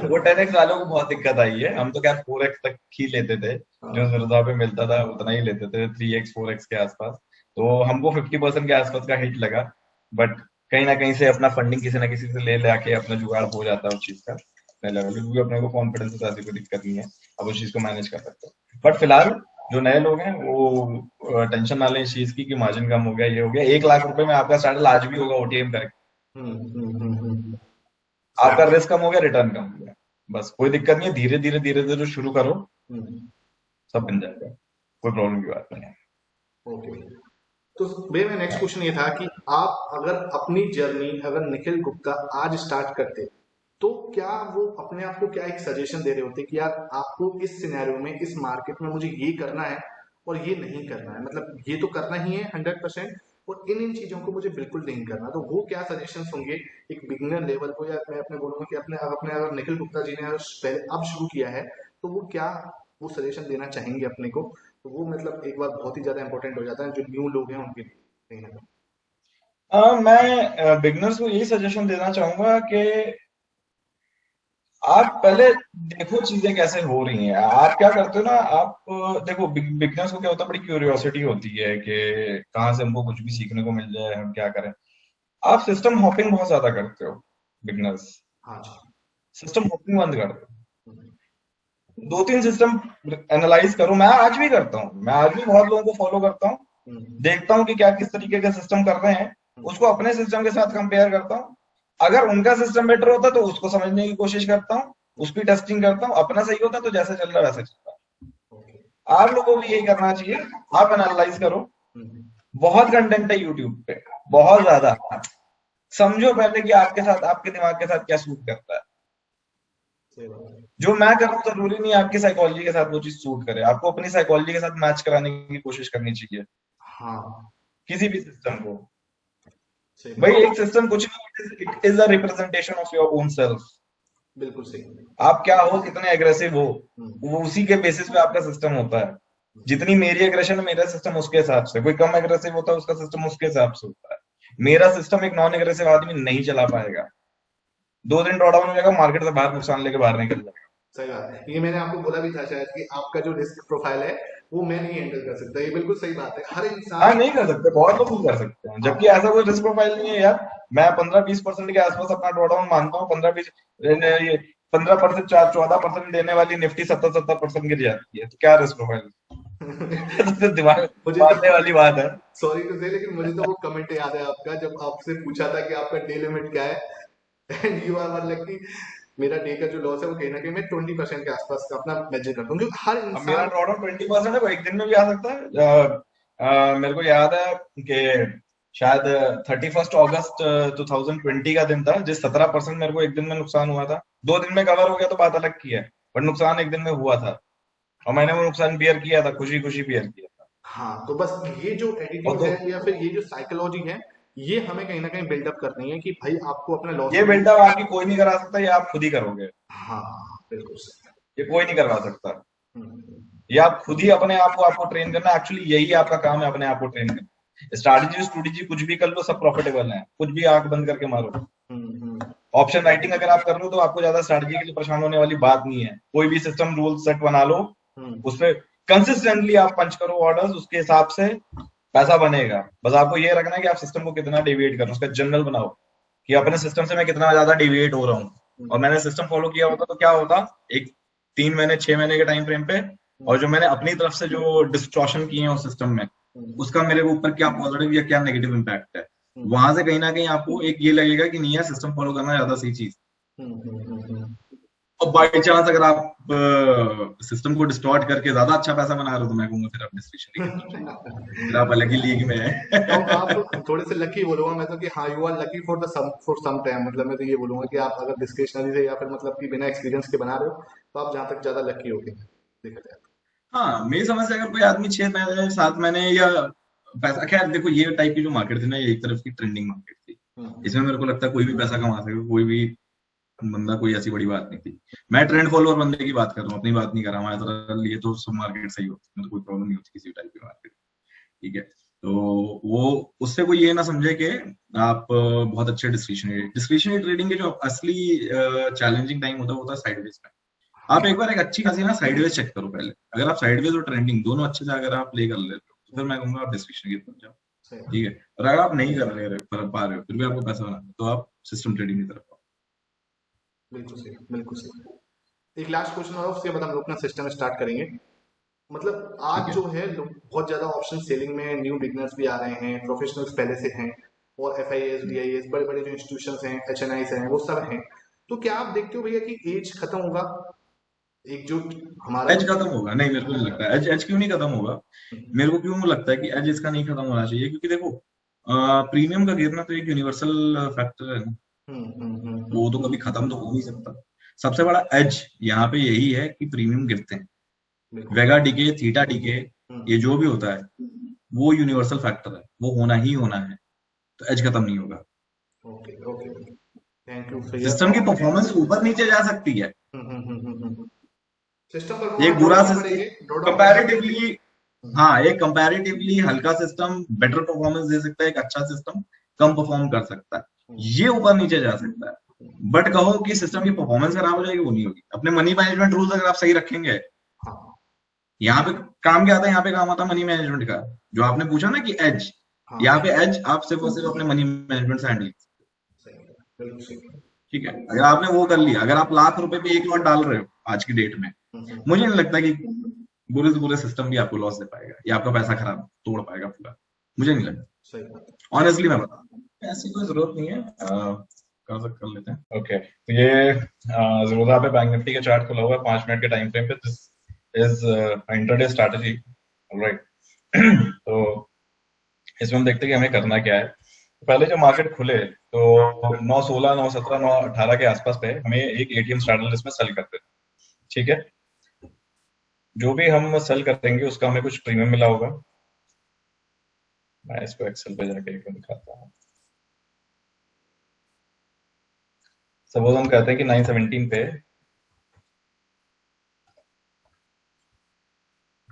वो 10x वालों को बहुत दिक्कत आई है, हम तो क्या 4x तक ही लेते थे, जो हाँ, जरूरत पे मिलता था उतना ही लेते थे, 3x 4x के आसपास। तो हमको 50% के आसपास का हिट लगा। बट कहीं ना कहीं से अपना फंडिंग किसी ना किसी से ले आके अपना जुगाड़ हो जाता है उस चीज का अपने लेवल पे, क्योंकि अपने को कॉन्फिडेंस है, ऐसी कोई दिक्कत नहीं है, अब उस चीज को मैनेज कर सकते हो। बट फिलहाल जो नए लोग हैं वो टेंशन ना लें इस चीज की कि मार्जिन कम हो गया, ये हो गया। 1 लाख रुपए में आपका स्टार्टअप आज भी होगा ओटीएम करके, आपका सही। रिस्क कम हो गया, रिटर्न कम हो गया, बस कोई दिक्कत नहीं है। धीरे धीरे धीरे धीरे शुरू करो, हम्म, सब बन जाएगा, कोई प्रॉब्लम की बात नहीं है। ओके। तो मेरा नेक्स्ट क्वेश्चन ये था कि आप अगर अपनी जर्नी अगर निखिल गुप्ता आज स्टार्ट करते, तो क्या वो अपने आप को क्या एक सजेशन दे रहे होते कि यार आपको इस सिनेरियो में इस मार्केट में मुझे ये करना है और ये नहीं करना है, मतलब ये तो करना ही है 100%, और इन इन चीजों को मुझे बिल्कुल नहीं करना, तो वो क्या सजेशंस होंगे एक बिगिनर लेवल को, या मैं अपने बोलूंगा कि अपने अगर निखिल गुप्ता जी ने अगर पहले अब शुरू किया है तो वो क्या वो सजेशन देना चाहेंगे अपने को, तो वो मतलब एक बार बहुत ही ज्यादा इंपॉर्टेंट हो जाता है जो न्यू लोग हैं उनके लिए कहीं ना कहीं। मैं बिगनर्स को यही सजेशन देना चाहूंगा कि आप पहले देखो चीजें कैसे हो रही हैं। आप क्या करते हो ना, आप देखो बिगनर्स को क्या होता है, बड़ी क्यूरियोसिटी होती है कि कहाँ से हमको कुछ भी सीखने को मिल जाए, हम क्या करें। आप सिस्टम हॉपिंग बहुत ज्यादा करते हो बिगनर्स, हाँ जी। सिस्टम हॉपिंग बंद कर दो। हम्म, 2-3 सिस्टम एनालाइज करो, मैं आज भी करता हूँ, मैं आज भी बहुत लोगों को फॉलो करता हूँ, हम्म, देखता हूँ कि क्या किस तरीके के सिस्टम कर रहे हैं, हम्म, उसको अपने सिस्टम के साथ कंपेयर करता हूँ। अगर उनका सिस्टम बेटर होता है तो उसको समझने की कोशिश करता हूँ, उसकी टेस्टिंग करता हूँ, अपना सही होता है तो जैसे चल रहा है वैसे चल रहा ओके। है। आप लोगों को भी यही करना चाहिए, आप एनालाइज करो। हम्म, बहुत कंटेंट है यूट्यूब पे, बहुत ज्यादा। समझो पहले कि आपके साथ, आपके दिमाग के साथ क्या सूट करता है। सही बात है। जो मैं कर रहा हूँ जरूरी नहीं है आपकी साइकोलॉजी के साथ वो चीज सूट करे, आपको अपनी साइकोलॉजी के साथ मैच कराने की कोशिश करनी चाहिए हाँ। किसी भी सिस्टम को। सही भाई बात। एक सिस्टम कुछ नहीं, it is a representation of your own self. बिल्कुल सही। आप क्या हो, कितने एग्रेसिव हो, हम्म, वो उसी के बेसिस पे आपका सिस्टम होता है। जितनी मेरी एग्रेशन है मेरा सिस्टम उसके हिसाब से, कोई कम एग्रेसिव होता है उसका सिस्टम उसके हिसाब से होता है। मेरा सिस्टम एक नॉन एग्रेसिव आदमी नहीं चला पाएगा, 2 दिन ड्रॉडाउन हो जाएगा, मार्केट से बाहर नुकसान लेके बाहर निकल जाएगा। सही बात है, ये मैंने आपको बोला भी था शायद कि आपका जो रिस्क प्रोफाइल है वो मैं नहीं हैंडल कर सकता, ये बिल्कुल सही बात है, हर हाँ इंसान। नहीं कर सकते, बहुत लोग नहीं कर सकते हैं, हाँ। जबकि ऐसा कोई रिस्क प्रोफाइल नहीं है यार। मैं 15-20% के आसपास अपना ड्रॉडाउन मानता हूँ। 15-20, ये 15%, 14% देने वाली निफ्टी 70-70% गिर जाती है, तो क्या रिस्क प्रोफाइल? तो दिमाग मुझे तो मारने वाली बात है। सॉरी टू से, लेकिन मुझे तो वो कमेंट याद है आपका जब आपसे पूछा था कि आपका डे लिमिट क्या है, एंड यू आर मतलब कि मेरा डे का जो लॉस है वो कहीं ना कहीं मैं 20% के आसपास का अपना मेजर करता हूँ, क्योंकि हर अब मेरा इंसान। ड्रॉडाउन 20% है, वो एक दिन में भी आ सकता है। मेरे को याद है कि शायद 31 अगस्त 2020 का दिन था, जिस 17% मेरे को एक दिन में नुकसान हुआ था। 2 दिन में कवर हो गया तो बात अलग की है, बट नुकसान एक दिन में हुआ था, और मैंने वो नुकसान बियर किया था, खुशी खुशी बियर किया था। हाँ, तो बस ये जो और एटीट्यूड तो है या फिर ये जो साइकोलॉजी है, ये हमें कहीं ना कहीं बिल्डअप करनी है कि भाई आपको अपने लॉस ये को भी। बिल्डअप आपकी कोई नहीं करा सकता, ये आप खुद ही करोगे। हाँ, बिल्कुल सही। ये कोई नहीं करवा सकता। हम्म, ये आप खुद ही अपने आप को आपको ट्रेन करना, एक्चुअली यही आपका काम है, अपने आप को ट्रेन करना। स्ट्रैटेजी स्ट्रेटेजी कुछ भी कर लो, सब प्रॉफिटेबल है, कुछ भी आंख बंद करके मारो। हम्म, ऑप्शन राइटिंग अगर आप कर लो तो आपको ज्यादा स्ट्रैटेजी के लिए परेशान होने वाली बात नहीं है। कोई भी सिस्टम रूल सेट बना लो, हम्म, उसपे कंसिस्टेंटली आप पंच करो ऑर्डर्स, उसके हिसाब से पैसा बनेगा। बस आपको ये रखना है कि आप सिस्टम को कितना डेविएट कर रहे हो, उसका जनरल बनाओ कि अपने सिस्टम से मैं कितना ज्यादा डेविएट हो रहा हूँ। और हम्म, मैंने सिस्टम फॉलो किया होता तो क्या होता, एक 3 महीने 6 महीने के टाइम फ्रेम पे, और जो मैंने अपनी तरफ से जो डिस्टॉर्शन किए हैं उस सिस्टम में, हम्म, उसका मेरे ऊपर क्या पॉजिटिव या क्या नेगेटिव इम्पैक्ट है, हम्म, वहां से कहीं ना कहीं आपको एक ये लगेगा कि नहीं यार, सिस्टम फॉलो करना ज्यादा सही चीज। हम्म, और बाई चांस अगर आप सिस्टम को डिस्टॉर्ट करके ज्यादा अच्छा पैसा बना रहे हो, तो मैं कहूंगा फिर आप डिस्क्रिप्शन खेलना चाहिए, फिर आप अलग ही लीग में तो है। आप थोड़े से लकी बोलूंगा मैं तो कि हाँ, you are lucky for some time, मतलब मैं तो ये बोलूंगा कि आप अगर डिस्क्रिशनरी से या फिर मतलब कि बिना एक्सपीरियंस के बना रहे हो तो आप जहाँ तक ज्यादा लकी हो गए देखा जाए हाँ, मेरी समझ से अगर कोई आदमी 6 महीने 7 महीने या पैसा, खैर देखो ये टाइप की जो मार्केट थी ना, ये एक तरफ की ट्रेंडिंग मार्केट थी। तो। इसमें मेरे को लगता है कोई भी पैसा कमा सके, कोई भी बंदा, कोई ऐसी बड़ी बात नहीं थी। मैं ट्रेंड फॉलोअर बंदे की बात कर रहा हूँ, अपनी बात नहीं कर रहा हूँ। एज लिए तो सब मार्केट सही होती है, मतलब कोई प्रॉब्लम नहीं होती किसी टाइप की मार्केट। ठीक है, तो वो उससे कोई ये ना समझे कि आप बहुत अच्छे डिस्क्रिशनरी ट्रेडिंग के जो असली चैलेंजिंग टाइम होता है वो होता है साइडवेज में। आप एक बार एक अच्छी खासी ना साइडवेज चेक करो पहले। अगर आप साइडवेज और ट्रेंडिंग दोनों अच्छे से अगर आप प्ले कर लेते हो, तो फिर मैं कहूंगा आप डिस्क्रिशनरी की तरफ जाओ। सही, ठीक है। और अगर आप नहीं कर पा रहे हो फिर भी आपको पैसा बनाना है, तो आप सिस्टम ट्रेडिंग की तरफ आओ। बिल्कुल सही, बिल्कुल सही। एक लास्ट क्वेश्चन और उसके बाद हम लोग अपना सिस्टम स्टार्ट करेंगे। मतलब ठीक आज है। जो है बहुत ज्यादा ऑप्शन सेलिंग में, न्यू बिगनर्स भी आ रहे हैं, प्रोफेशनल्स पहले से हैं, और F I S D I S बड़े बड़े जो इंस्टीट्यूशन हैं, एच एन आई हैं, वो सब हैं। तो क्या आप देखते हो भैया कि एज खत्म होगा, एक जो हमारा एज जो खत्म होगा? नहीं, मेरे को नहीं लगता। एज एज क्यों नहीं खत्म होगा? मेरे को क्यों लगता है कि एज इसका नहीं खत्म होना चाहिए, क्योंकि देखो प्रीमियम का गिरना तो एक यूनिवर्सल फैक्टर है ना, वो तो कभी खत्म तो हो नहीं सकता। सबसे बड़ा एज यहाँ पे यही है कि प्रीमियम गिरते हैं। बिल्कुल। वेगा डिके, थीटा डिके, हम्म, ये जो भी होता है वो यूनिवर्सल फैक्टर है, वो होना ही होना है। तो एज खत्म नहीं होगा। ओके ओके, थैंक यू भैया। सिस्टम की परफॉर्मेंस ऊपर नीचे जा सकती है। सिस्टम एक परफॉर्मेंस ड्रॉ बुरा डाउन करेंगे, ड्रॉ डाउन कर सकते हैं। कंपैरेटिवली, हाँ, एक कंपैरेटिवली हल्का सिस्टम बेटर परफॉर्मेंस दे सकता है, एक अच्छा सिस्टम कम परफॉर्म कर सकता है। ये ऊपर नीचे जा सकता है। बट कहो कि सिस्टम की परफॉर्मेंस खराब हो जाएगी, वो नहीं होगी। अपने मनी मैनेजमेंट रूल्स अगर आप सही रखेंगे, हाँ यहाँ पे काम क्या आता है, यहाँ पे काम आता है मनी मैनेजमेंट का। जो आपने पूछा ना कि एज, हाँ, यहाँ पे एज आप सिर्फ और सिर्फ अपने मनी मैनेजमेंट से हैंडल। सही है, बिल्कुल सही। ठीक है, अगर आपने वो कर लिया, अगर आप लाख रुपए पे एक लॉट डाल रहे हो आज की डेट में, मुझे नहीं लगता कि बुरे से बुरे सिस्टम भी आपको लॉस दे पाएगा या आपका पैसा खराब तोड़ पाएगा पूरा। मुझे नहीं लगता, सही बात है। ऑनेस्टली मैं बता रहा हूँ। ऐसी कोई जरूरत नहीं है। कर लेते हैं। ओके, तो ये ज़ीरोधा पे बैंक निफ्टी का चार्ट खुला हुआ है 5 मिनट के टाइम फ्रेम पे। This is intraday strategy, alright. तो इसमें हम देखते हैं कि हमें करना क्या है। तो पहले जब मार्केट खुले तो 9.16, 9.17, 9.18 के आसपास पे हमें एक एटीएम स्ट्रैडल इसमें सेल करते थे। ठीक है, जो भी हम सेल करेंगे उसका हमें कुछ प्रीमियम मिला होगा। मैं इसको एक्सेल पे जाके एक बार दिखाता हूँ। सपोज हम कहते हैं कि 917 पे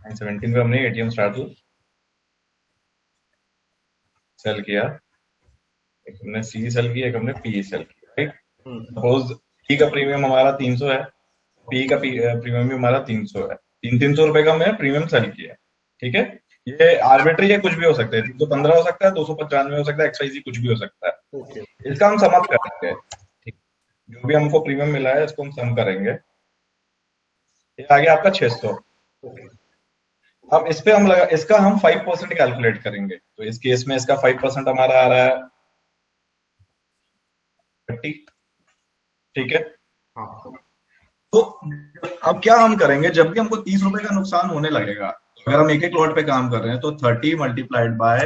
917 पे हमने एटीएम स्ट्रैडल सेल किया। एक हमने सी सेल किया, एक हमने पी सेल किया, राइट। सपोज पी का प्रीमियम हमारा 300 है, पी का प्रीमियम भी हमारा 300 है। 300 रुपए का हमने प्रीमियम सेल किया। ठीक है, ये आर्बिट्री है, कुछ भी हो सकता है। 315 हो सकता है, 295 हो सकता है, एक्सवाइजी कुछ भी हो सकता है। ओके इसका हम सम अप करेंगे। ठीक, जो भी हमको प्रीमियम मिला है इसको हम सम करेंगे। ये आ गया आपका 600। ओके। अब इस पे हम लगा, इसका हम 5% कैलकुलेट करेंगे। तो इस केस में इसका 5% हमारा आ रहा है 30। ठीक है, हाँ तो अब क्या हम करेंगे, जब भी हमको 30 रुपए का नुकसान होने लगेगा, अगर हम एक एक लॉट पे काम कर रहे हैं, तो 30 मल्टीप्लाइड बाय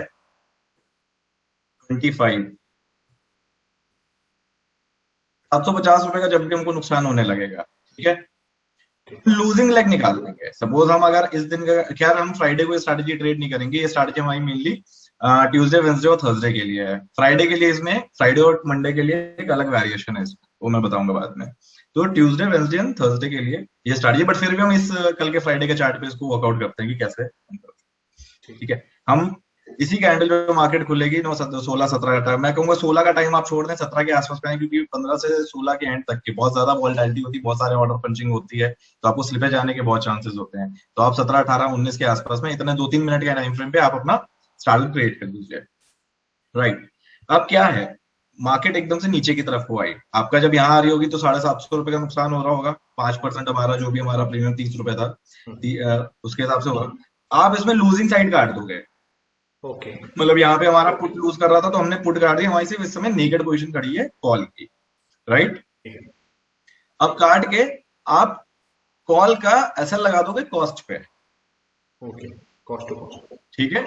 25, 750 रुपए का जब भी हमको नुकसान होने लगेगा, ठीक है, लूजिंग लेग निकाल देंगे। सपोज हम अगर इस दिन का, खैर हम फ्राइडे को स्ट्रैटेजी ट्रेड नहीं करेंगे, ये स्ट्रैटेजी हमारी मेनली ट्यूसडे, वेंसडे और थर्सडे के लिए है। फ्राइडे के लिए इसमें, फ्राइडे और मंडे के लिए एक अलग वेरिएशन है इसमें, वो मैं बताऊंगा बाद में। तो ट्यूसडे, वेंसडे एंड थर्सडे के लिए ये स्ट्रैटेजी, बट फिर भी हम इस कल के फ्राइडे के चार्ट पे इसको वर्कआउट करते हैं कि कैसे। ठीक है, हम इसी कैंडल जो मार्केट खुलेगी 9, 16, 17 का टाइम, मैं कहूंगा 16 का टाइम आप छोड़ दें, 17 के आसपास पे आए, क्योंकि 15 से 16 के एंड तक की बहुत ज्यादा वॉलेटिलिटी होती है, बहुत सारे ऑर्डर पंचिंग होती है, तो आपको स्लिपेज आने के बहुत चांसेस होते हैं। तो आप 17, 18, 19 के आसपास में इतने 2-3 मिनट के टाइम फ्रेम पे आप अपना स्टार्ट क्रिएट कर दीजिए। राइट, अब क्या है, मार्केट एकदम से नीचे की तरफ को आई, आपका जब यहाँ आ रही होगी तो 750 रुपए का नुकसान हो रहा होगा। 5% हमारा जो भी हमारा प्रीमियम 30 रुपए था, उसके हिसाब से होगा। आप इसमें लूजिंग साइड काट दोगे। ओके मतलब यहाँ पे हमारा पुट लूज कर रहा था तो हमने पुट काट दिया, हमारी सिर्फ इस समय नेकेड पोजीशन खड़ी है कॉल की। राइट, अब काट के आप कॉल का एसएल लगा दोगे कॉस्ट पे। Okay, cost to cost. ठीक है,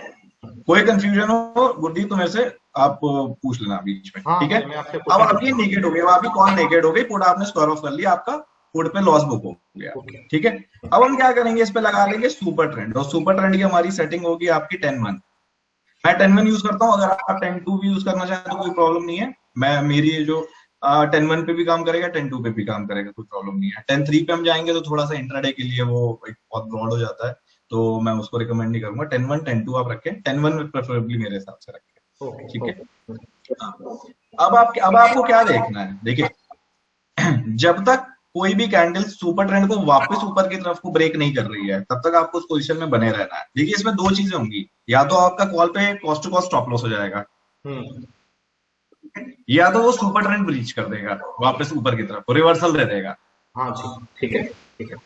कोई कंफ्यूजन हो गुरदीप तो मेरे से आप पूछ लेना बीच में। हाँ ठीक है, मैं आपसे अब क्वेश्चन आपकी पूछूंगा। नेकेड हो गई, अब आपकी कॉल नेकेड हो गई, पुट आपने स्क्वायर ऑफ कर लिया, आपका पुट पे लॉस बुक हो गया। ओके ठीक है, अब हम क्या करेंगे, इस पे लगा लेंगे सुपर ट्रेंड, और सुपर ट्रेंड की हमारी सेटिंग होगी आपकी 10 मंथ। मैं 10 वन यूज करता हूँ, अगर आप 10-2 भी यूज करना चाहें तो कोई प्रॉब्लम नहीं है। मैं, मेरी ये जो 10-1 पे भी काम करेगा, 10-2 पे भी काम करेगा, कोई प्रॉब्लम नहीं है। 10-3 पे हम जाएंगे तो थोड़ा सा इंट्राडे के लिए वो एक बहुत ब्रॉड हो जाता है, तो मैं उसको रिकमेंड नहीं करूंगा। 10-1, 10-2 आप रखें, 10-1 प्रेफरेबली मेरे हिसाब से रखें। ओके ठीक है, ओके। हाँ। अब आपको क्या देखना है, देखिए, जब तक कोई भी कैंडल सुपर ट्रेंड को वापस ऊपर की तरफ को ब्रेक नहीं कर रही है, तब तक आपको उस पोजीशन में बने रहना है। देखिए इसमें दो चीजें होंगी, या तो आपका कॉल पे cost to cost stop loss हो जाएगा, हम्म, या तो वो सुपर ट्रेंड ब्रीच कर देगा, वापस ऊपर की तरफ रिवर्सल दे देगा। हाँ जी, ठीक है, ठीक है।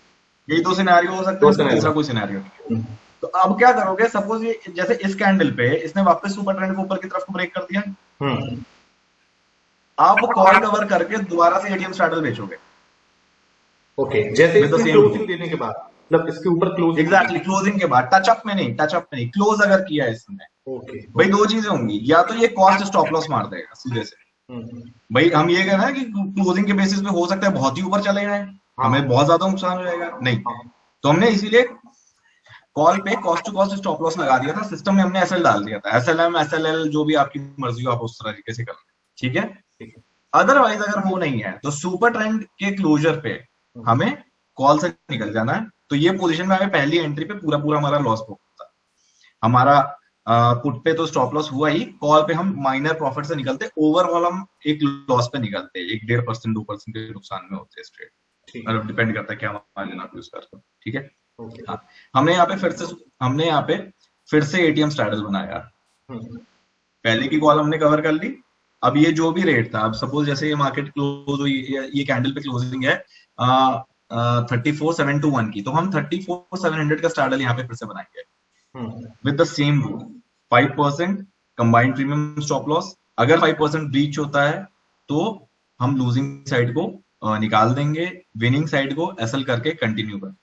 यही दो सिनेरियो हो सकते दो हैं, इसमें scenario। तीसरा कोई सिनेरियो नहीं है। हम्म, तो अब क्या करोगे, सपोज ये जैसे इस कैंडल पे इसने वापस सुपर ट्रेंड को ऊपर की तरफ को ब्रेक कर दिया, हम्म, आप कॉल कवर करके दोबारा से एटीएम स्ट्रैडल बेचोगे ओके, जैसे विद द इसमें सेम क्लोजिंग देने के बाद, मतलब इसके ऊपर क्लोजिंग। एग्जैक्टली क्लोजिंग के बाद, टचअप में नहीं, टचअप में नहीं, क्लोज अगर किया है इसने, ओके। भाई दो चीजें होंगी, या तो ये कॉस्ट स्टॉप लॉस मार देगा सीधे से, हम्म, भाई हम ये कहना है कि क्लोजिंग के बेसिस पे हो सकता है बहुत ही ऊपर चले जाए, हाँ, हमें बहुत ज्यादा नुकसान हो जाएगा, नहीं, हाँ, तो हमने इसीलिए कॉल पे cost to cost stop loss लगा दिया था, सिस्टम में हमने एसएल डाल दिया था, एसएलएम एसएलएल जो भी आपकी मर्जी हो आप उस तरीके से कर लें, ठीक है। ठीक है। अदरवाइज अगर वो नहीं है तो सुपर ट्रेंड के क्लोजर पे हमें कॉल से निकल जाना है, तो ये पोजीशन में हमें पहली एंट्री पे पूरा पूरा हमारा लॉस बुक होता है। हमारा पुट पे तो स्टॉप लॉस हुआ ही, कॉल पे हम माइनर प्रॉफिट से निकलते, ओवरऑल हम एक लॉस पे निकलते हैं, 1.5% 2% के नुकसान में होते हैं स्ट्रेट, ठीक है, मतलब डिपेंड करता है क्या मार्जिन आप यूज करते हो, ठीक है। ओके। हाँ, हमने यहाँ पे फिर से एटीएम स्ट्रैडल बनाया, हम्म, पहले की कॉल हमने कवर कर ली, अब ये जो भी रेट था, अब सपोज जैसे ये मार्केट क्लोज हुई, ये कैंडल पे क्लोजिंग है 34,721 की, तो हम 34,700 का स्ट्रैडल यहाँ पे फिर से बनाएंगे with the same rule, 5% combined premium stop loss, अगर 5% ब्रीच होता है तो हम लूजिंग साइड को निकाल देंगे, विनिंग साइड को एसएल करके कंटिन्यू करेंगे।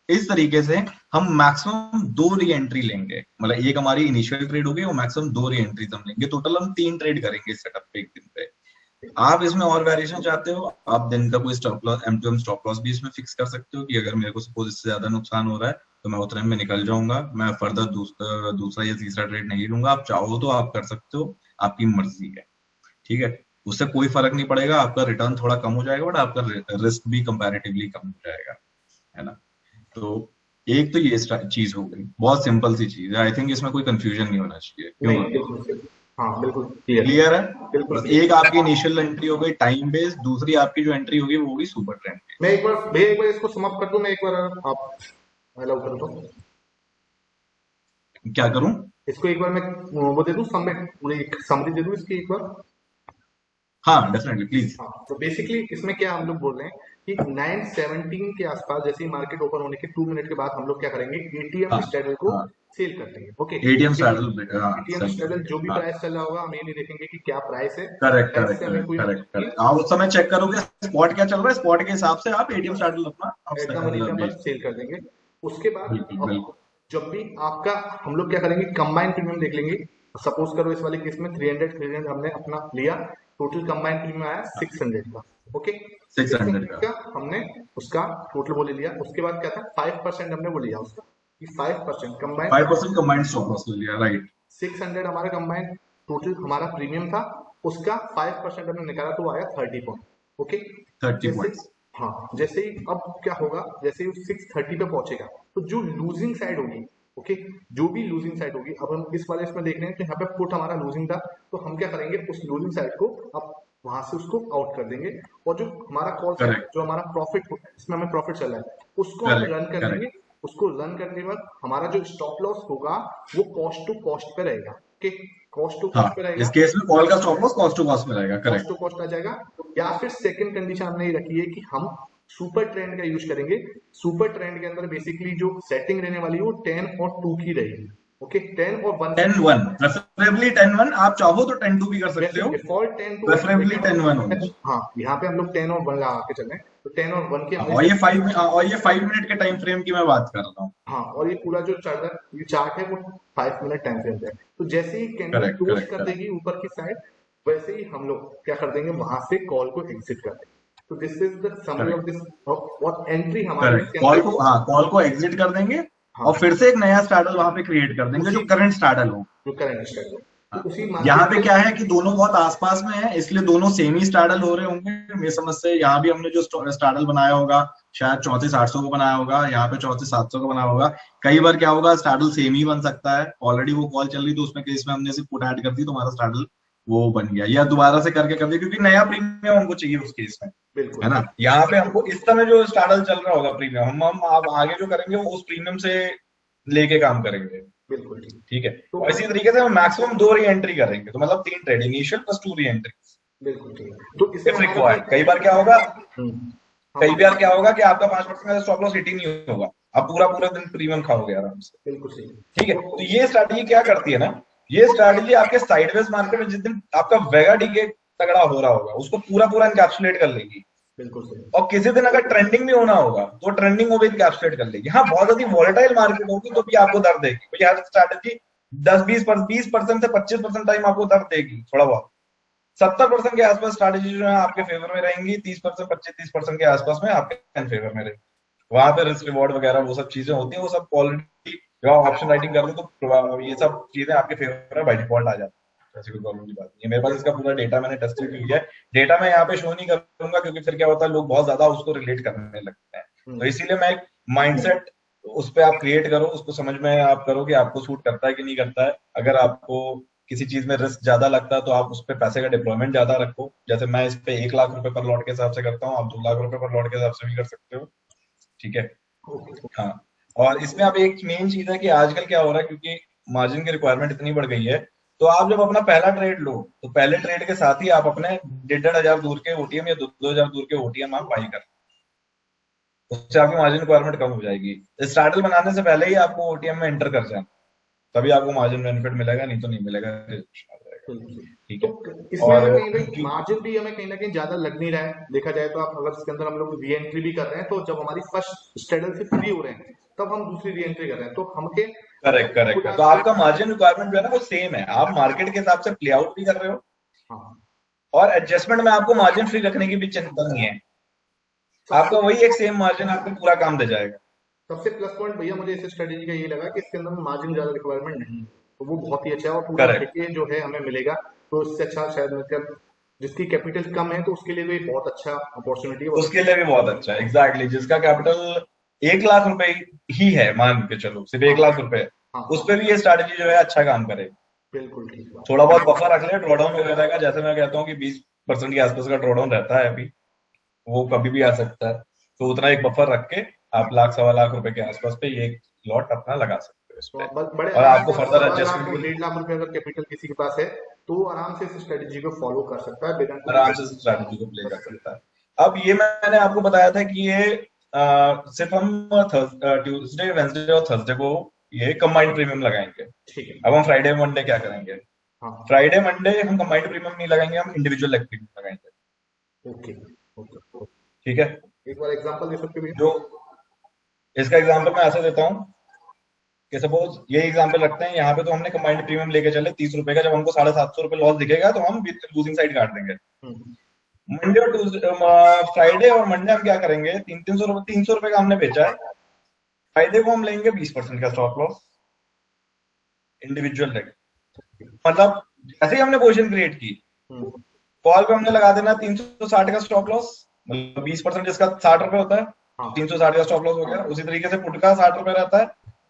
इस तरीके से हम मैक्सिमम 2 री एंट्री लेंगे, मतलब एक हमारी इनिशियल ट्रेड होगी और मैक्सिमम 2 री एंट्रीज हम लेंगे, टोटल हम 3 ट्रेड करेंगे इस सेटअप पे एक दिन पे। आप इसमें और वेरिएशन चाहते हो, आप दिन का कोई stop loss M2M stop loss भी इसमें फिक्स कर सकते हो कि अगर मेरे को सपोज इससे ज्यादा नुकसान हो रहा है तो मैं उतने में निकल जाऊंगा, मैं फर्दर दूसरा या तीसरा ट्रेड नहीं लूंगा। आप चाहो तो आप कर सकते हो, आपकी मर्जी है, ठीक है। उससे कोई फर्क नहीं पड़ेगा, आपका रिटर्न थोड़ा कम हो जाएगा बट आपका रिस्क भी कंपैरेटिवली कम हो जाएगा, है ना। तो एक तो ये चीज हो गई, बहुत सिंपल सी चीज है, आई थिंक इसमें कोई कंफ्यूजन नहीं होना चाहिए, नहीं, क्यों, बिल्कुल, हाँ, बिल्कुल क्लियर, क्लियर है। बिल्कुल बस clear। एक आपकी इनिशियल एंट्री हो गई टाइम बेस्ड, दूसरी आपकी जो एंट्री होगी वो होगी सुपर ट्रेंड बेस्ड। मैं एक बार भैया, एक बार इसको समाप्त कर दूं, मैं एक बार, आप अलाउ कर दो, क्या करूं, इसको एक बार मैं वो दे दूं, एक समरी दे दूं इसकी एक बार। हाँ डेफिनेटली प्लीज। हाँ, तो बेसिकली इसमें क्या हम लोग बोल रहे हैं कि 9:17 के आसपास जैसे ही मार्केट ओपन होने के 2 मिनट के बाद हम लोग क्या करेंगे, एटीएम हाँ स्ट्रैडल को हाँ, सेल कर देंगे। ओके, एटीएम स्ट्रैडल, हाँ एटीएम सही स्ट्रैडल जो भी है, हाँ प्राइस चल रहा होगा हम ये नहीं देखेंगे कि क्या प्राइस है, करेक्ट प्राइस करेक्ट से हमें करेक्ट कोई करेक्ट मतलब नहीं करेक्ट, आप उस समय चेक करोगे स्पॉट क्या चल रहा है, स्पॉट के हिसाब से आप एटीएम स्ट्रैडल अपना आप है, एकदम मनी पे बेच, सेल कर देंगे। उसके बाद बिल्कुल अब बिल्कुल, जब भी आपका, हम लोग क्या करेंगे, कंबाइंड प्रीमियम देख लेंगे। सपोज करो इस वाले केस में 300 हमने अपना लिया, टोटल कंबाइंड प्रीमियम आया 600 का। ओके, 600 600 का, का हमने उसका टोटल वो ले लिया। उसके बाद क्या था, 5% हमने वो लिया उसका, कि 5% कंबाइंड 5% कंबाइंड स्टॉप लॉस ले लिया, राइट, 600 हमारा कंबाइंड टोटल हमारा प्रीमियम था, उसका 5% हमने निकाला तो आया 30 पॉइंट। ओके, 30 जैसे, पॉइंट्स, हाँ, जैसे ही अब क्या होगा, जैसे ही 630 पे पहुंचेगा तो जो लूजिंग साइड होगी, ओके, जो भी लूजिंग साइड होगी, अब हम इस वाले इसमें देख रहे हैं तो यहाँ पे पुट हमारा लूजिंग था, तो हम क्या करेंगे, उस लूजिंग साइड को अब वहां से उसको आउट कर देंगे, और जो हमारा कॉल साइड, करेक्ट जो हमारा प्रॉफिट, इसमें हमें प्रॉफिट चल रहा है, उसको हम करेक्ट रन कर देंगे। करेक्ट उसको रन करने के बाद हमारा जो स्टॉप लॉस होगा वो कॉस्ट टू कॉस्ट पे रहेगा। ओके, कॉस्ट टू हाँ, कॉस्ट पे रहेगा, इस केस में कॉल का stop loss cost to cost में रहेगा, कॉस्ट करेक्ट टू कॉस्ट आ जाएगा। या फिर सेकंड कंडीशन हमने ये रखी है कि हम सुपर ट्रेंड का यूज करेंगे। सुपर ट्रेंड के अंदर बेसिकली जो सेटिंग रहने वाली है वो 10 और 2 की रहेगी। ओके, 10 और 1 10 1, प्रेफरेबली 10 1, आप चाहो तो 10 2 भी कर सकते वैसे हो, डिफॉल्ट 10 टू प्रेफरेबली 10 1 होना चाहिए। हाँ, यहाँ पे हम लोग 10 और 1 लगा के चल रहे हैं, तो 10 और 1 की हमने और ये 5 मिनट के टाइम फ्रेम की मैं बात कर रहा हूँ, हाँ, और ये पूरा जो चल रहा है, ये चार्ट है वो 5 मिनट टाइम फ्रेम पे है। तो जैसे ही कैंडल करेक्ट क्लोज करेक्ट कर करेक्ट, देगी ऊपर की साइड, वैसे ही हम लोग क्या कर देंगे, वहां से कॉल को एग्जिट कर देंगे। तो this is the summary of correct this, what entry हमारी करेक्ट, इसके कॉल अंदर। को, हाँ कॉल को एग्जिट कर देंगे हाँ, और फिर से एक नया स्टार्टल वहां पे क्रिएट कर देंगे जो उसी करंट स्टार्टल हो। जो करंट स्टेट है, तो हाँ, उसी यहाँ मार्केट पे से, क्या है कि दोनों बहुत आसपास में है, इसलिए दोनों सेम ही स्टार्टल हो रहे होंगे मेरी समझ से। यहाँ भी हमने जो स्टार्टल बनाया होगा शायद 34,800 को बनाया होगा, यहाँ पे 34,700 को बनाया होगा। कई बार क्या होगा, स्टार्टल सेम ही बन सकता है, ऑलरेडी वो कॉल चल रही तो उसमें केस में हमने सिर्फ पुट ऐड कर दी तो हमारा स्टार्टल वो बन गया, या दोबारा से करके कर दिया क्योंकि नया प्रीमियम हमको चाहिए उस केस में, बिल्कुल है ना। यहाँ पे हमको इस समय जो स्टार्टअप चल रहा होगा प्रीमियम, हम आप आगे जो करेंगे वो उस प्रीमियम से लेके काम करेंगे। बिल्कुल ठीक। ठीक है, तो और इसी तरीके से हम मैक्सिमम 2 री एंट्री करेंगे, तो मतलब 3 trade, initial plus 2 re entry बिल्कुल ठीक। तो इससे इफ हमारा रिक्वायर्ड। कई बार क्या होगा, हाँ कई बार क्या होगा कि आपका 5% का स्टॉप लॉस हिट ही नहीं होगा, आप पूरा पूरा दिन प्रीमियम खाओगे आराम से। बिल्कुल सही। ठीक है, तो ये स्ट्रैटेजी क्या करती है ना, ये स्ट्रैटेजी आपके साइडवेज मार्केट में जिस दिन आपका वेगा डीके तगड़ा हो रहा होगा उसको पूरा पूरा इनकैप्सुलेट कर लेगी, बिल्कुल सही। और किसी दिन अगर ट्रेंडिंग भी होना होगा तो ट्रेंडिंग को भी इनकैप्सुलेट कर लेगी। हाँ, बहुत ज्यादा वॉलेटाइल मार्केट होगी तो भी आपको दर्द देगी, भाई हर स्ट्रैटेजी 20% से 25% टाइम आपको दर्द देगी थोड़ा बहुत। 70% के आसपास स्ट्रैटेजी जो है आपके फेवर में रहेंगी, 30%, 25-30% के आसपास में आपके अनफेवर में रहेंगी। वहां पे रिस्क रिवॉर्ड वगैरह वो सब चीजें होती है, वो सब ऑलरेडी जब आप ऑप्शन राइटिंग कर दो तो ये सब चीजें आपके फेवर में बाय डिफॉल्ट आ जाती है, ऐसी कोई प्रॉब्लम की बात नहीं है। मेरे पास इसका पूरा डेटा मैंने टेस्ट भी किया है। डेटा मैं यहाँ पे शो नहीं करूंगा क्योंकि फिर क्या होता है, लोग बहुत ज्यादा उसको रिलेट करने लगते हैं, तो इसीलिए मैं एक माइंडसेट उस पर आप क्रिएट करो, उसको समझ में आप करो कि आपको सूट करता है कि नहीं करता है। अगर आपको किसी चीज में रिस्क ज्यादा लगता है तो आप उस पर पैसे का डिप्लॉयमेंट ज्यादा रखो, जैसे मैं इस पे 1 लाख रुपए पर लॉट के हिसाब से करता हूँ, आप 2 लाख रुपए पर लॉट के हिसाब से भी कर सकते हो। ठीक है, हाँ। और इसमें अब एक मेन चीज है कि आजकल क्या हो रहा है, क्योंकि मार्जिन की रिक्वायरमेंट इतनी बढ़ गई है, तो आप जब अपना पहला ट्रेड लो तो पहले ट्रेड के साथ ही आप अपने 1,500 दूर के ओटीएम या 2,000 दूर के ओटीएम आप बाई कर, उससे आपकी मार्जिन रिक्वायरमेंट कम हो जाएगी। स्टार्टल बनाने से पहले ही आपको ओटीएम में एंटर कर जाना, तभी आपको मार्जिन बेनिफिट मिलेगा, नहीं तो नहीं मिलेगा। ठीक है, तो इसमें और हमें कहीं ना मार्जिन भी हमें कहीं ना कहीं ज्यादा लग नहीं रहा है, देखा जाए तो। आप अगर इसके अंदर हम लोग री एंट्री भी कर रहे हैं तो जब हमारी फर्स्ट स्ट्रेडल से फ्री हो रहे हैं तब हम दूसरी री एंट्री कर रहे हैं, तो हमके करेक्ट करेक्ट, तो आपका मार्जिन रिक्वायरमेंट जो है ना वो सेम है, आप मार्केट के हिसाब से प्ले आउट भी कर रहे हो, हाँ, और एडजस्टमेंट में आपको मार्जिन फ्री रखने की भी चिंता नहीं है, आपका वही एक सेम मार्जिन आपको पूरा काम दे जाएगा। सबसे प्लस पॉइंट भैया मुझे इस स्ट्रेटेजी का ये लगा कि इसके अंदर मार्जिन ज्यादा रिक्वायरमेंट नहीं है, तो वो बहुत ही अच्छा है, और पूरा करेक्ट, डीके जो है हमें मिलेगा। तो इससे अच्छा शायद मतलब जिसकी कैपिटल कम है तो उसके लिए भी बहुत अच्छा अपॉर्चुनिटी है। उसके लिए भी बहुत अच्छा है, एग्जैक्टली। जिसका कैपिटल 1 लाख रुपए ही है, मान के चलो सिर्फ 1 लाख रुपए, हाँ उस पर भी ये स्ट्रैटेजी जो है अच्छा काम करे। बिल्कुल ठीक बात। थोड़ा बहुत बफर रख ले ड्रॉडाउन वगैरह का, जैसे मैं कहता हूँ कि 20% के आसपास का ड्रॉडाउन रहता है अभी, वो कभी भी आ सकता है, तो उतना एक बफर रख के आप 1 लाख 1.25 लाख रुपए के आसपास पे ये लॉट अपना लगा सकते हो इस तो पे, आप बड़े और आराम आपको से फर्दर 1.25 लाख और एडजस्टमेंट 1.5 लाख रुपए अगर कैपिटल किसी के पास है तो वो आराम से इस स्ट्रेटेजी को फॉलो कर सकता है बिना आराम से स्ट्रैटेजी को प्ले कर सकता है। अब ये मैंने आपको बताया था कि ये सिर्फ हम ट्यूसडे, वेंसडे और थर्सडे को ये कंबाइंड प्रीमियम लगाएंगे। ठीक है। अब हम फ्राइडे मंडे क्या करेंगे, हाँ फ्राइडे मंडे हम कंबाइंड प्रीमियम नहीं लगाएंगे, हम इंडिविजुअल लेग प्रीमियम लगाएंगे। Okay okay. ठीक है, एक बार एग्जांपल दे सकते हो भैया? जो इसका एग्जांपल मैं ऐसे देता हूँ कि सपोज ये एग्जांपल रखते हैं, यहाँ पे तो हमने कंबाइंड प्रीमियम लेके चले 30 रुपए का, जब हमको 750 रुपए लॉस दिखेगा तो हम विद लूजिंग साइड काट देंगे। मंडे और ट्यूसडे, फ्राइडे और मंडे हम क्या करेंगे, 300 रुपए का हमने बेचा है, फ्राइडे को हम लेंगे 20% का स्टॉप लॉस इंडिविजुअल लेग। मतलब जैसे ही हमने पोजीशन क्रिएट की, कॉल पे हमने लगा देना 360 का स्टॉप लॉस, मतलब 20% जिसका 60 रुपए होता है, 360 का स्टॉप लॉस हो गया। उसी तरीके से पुट का 60 रुपए रहता है,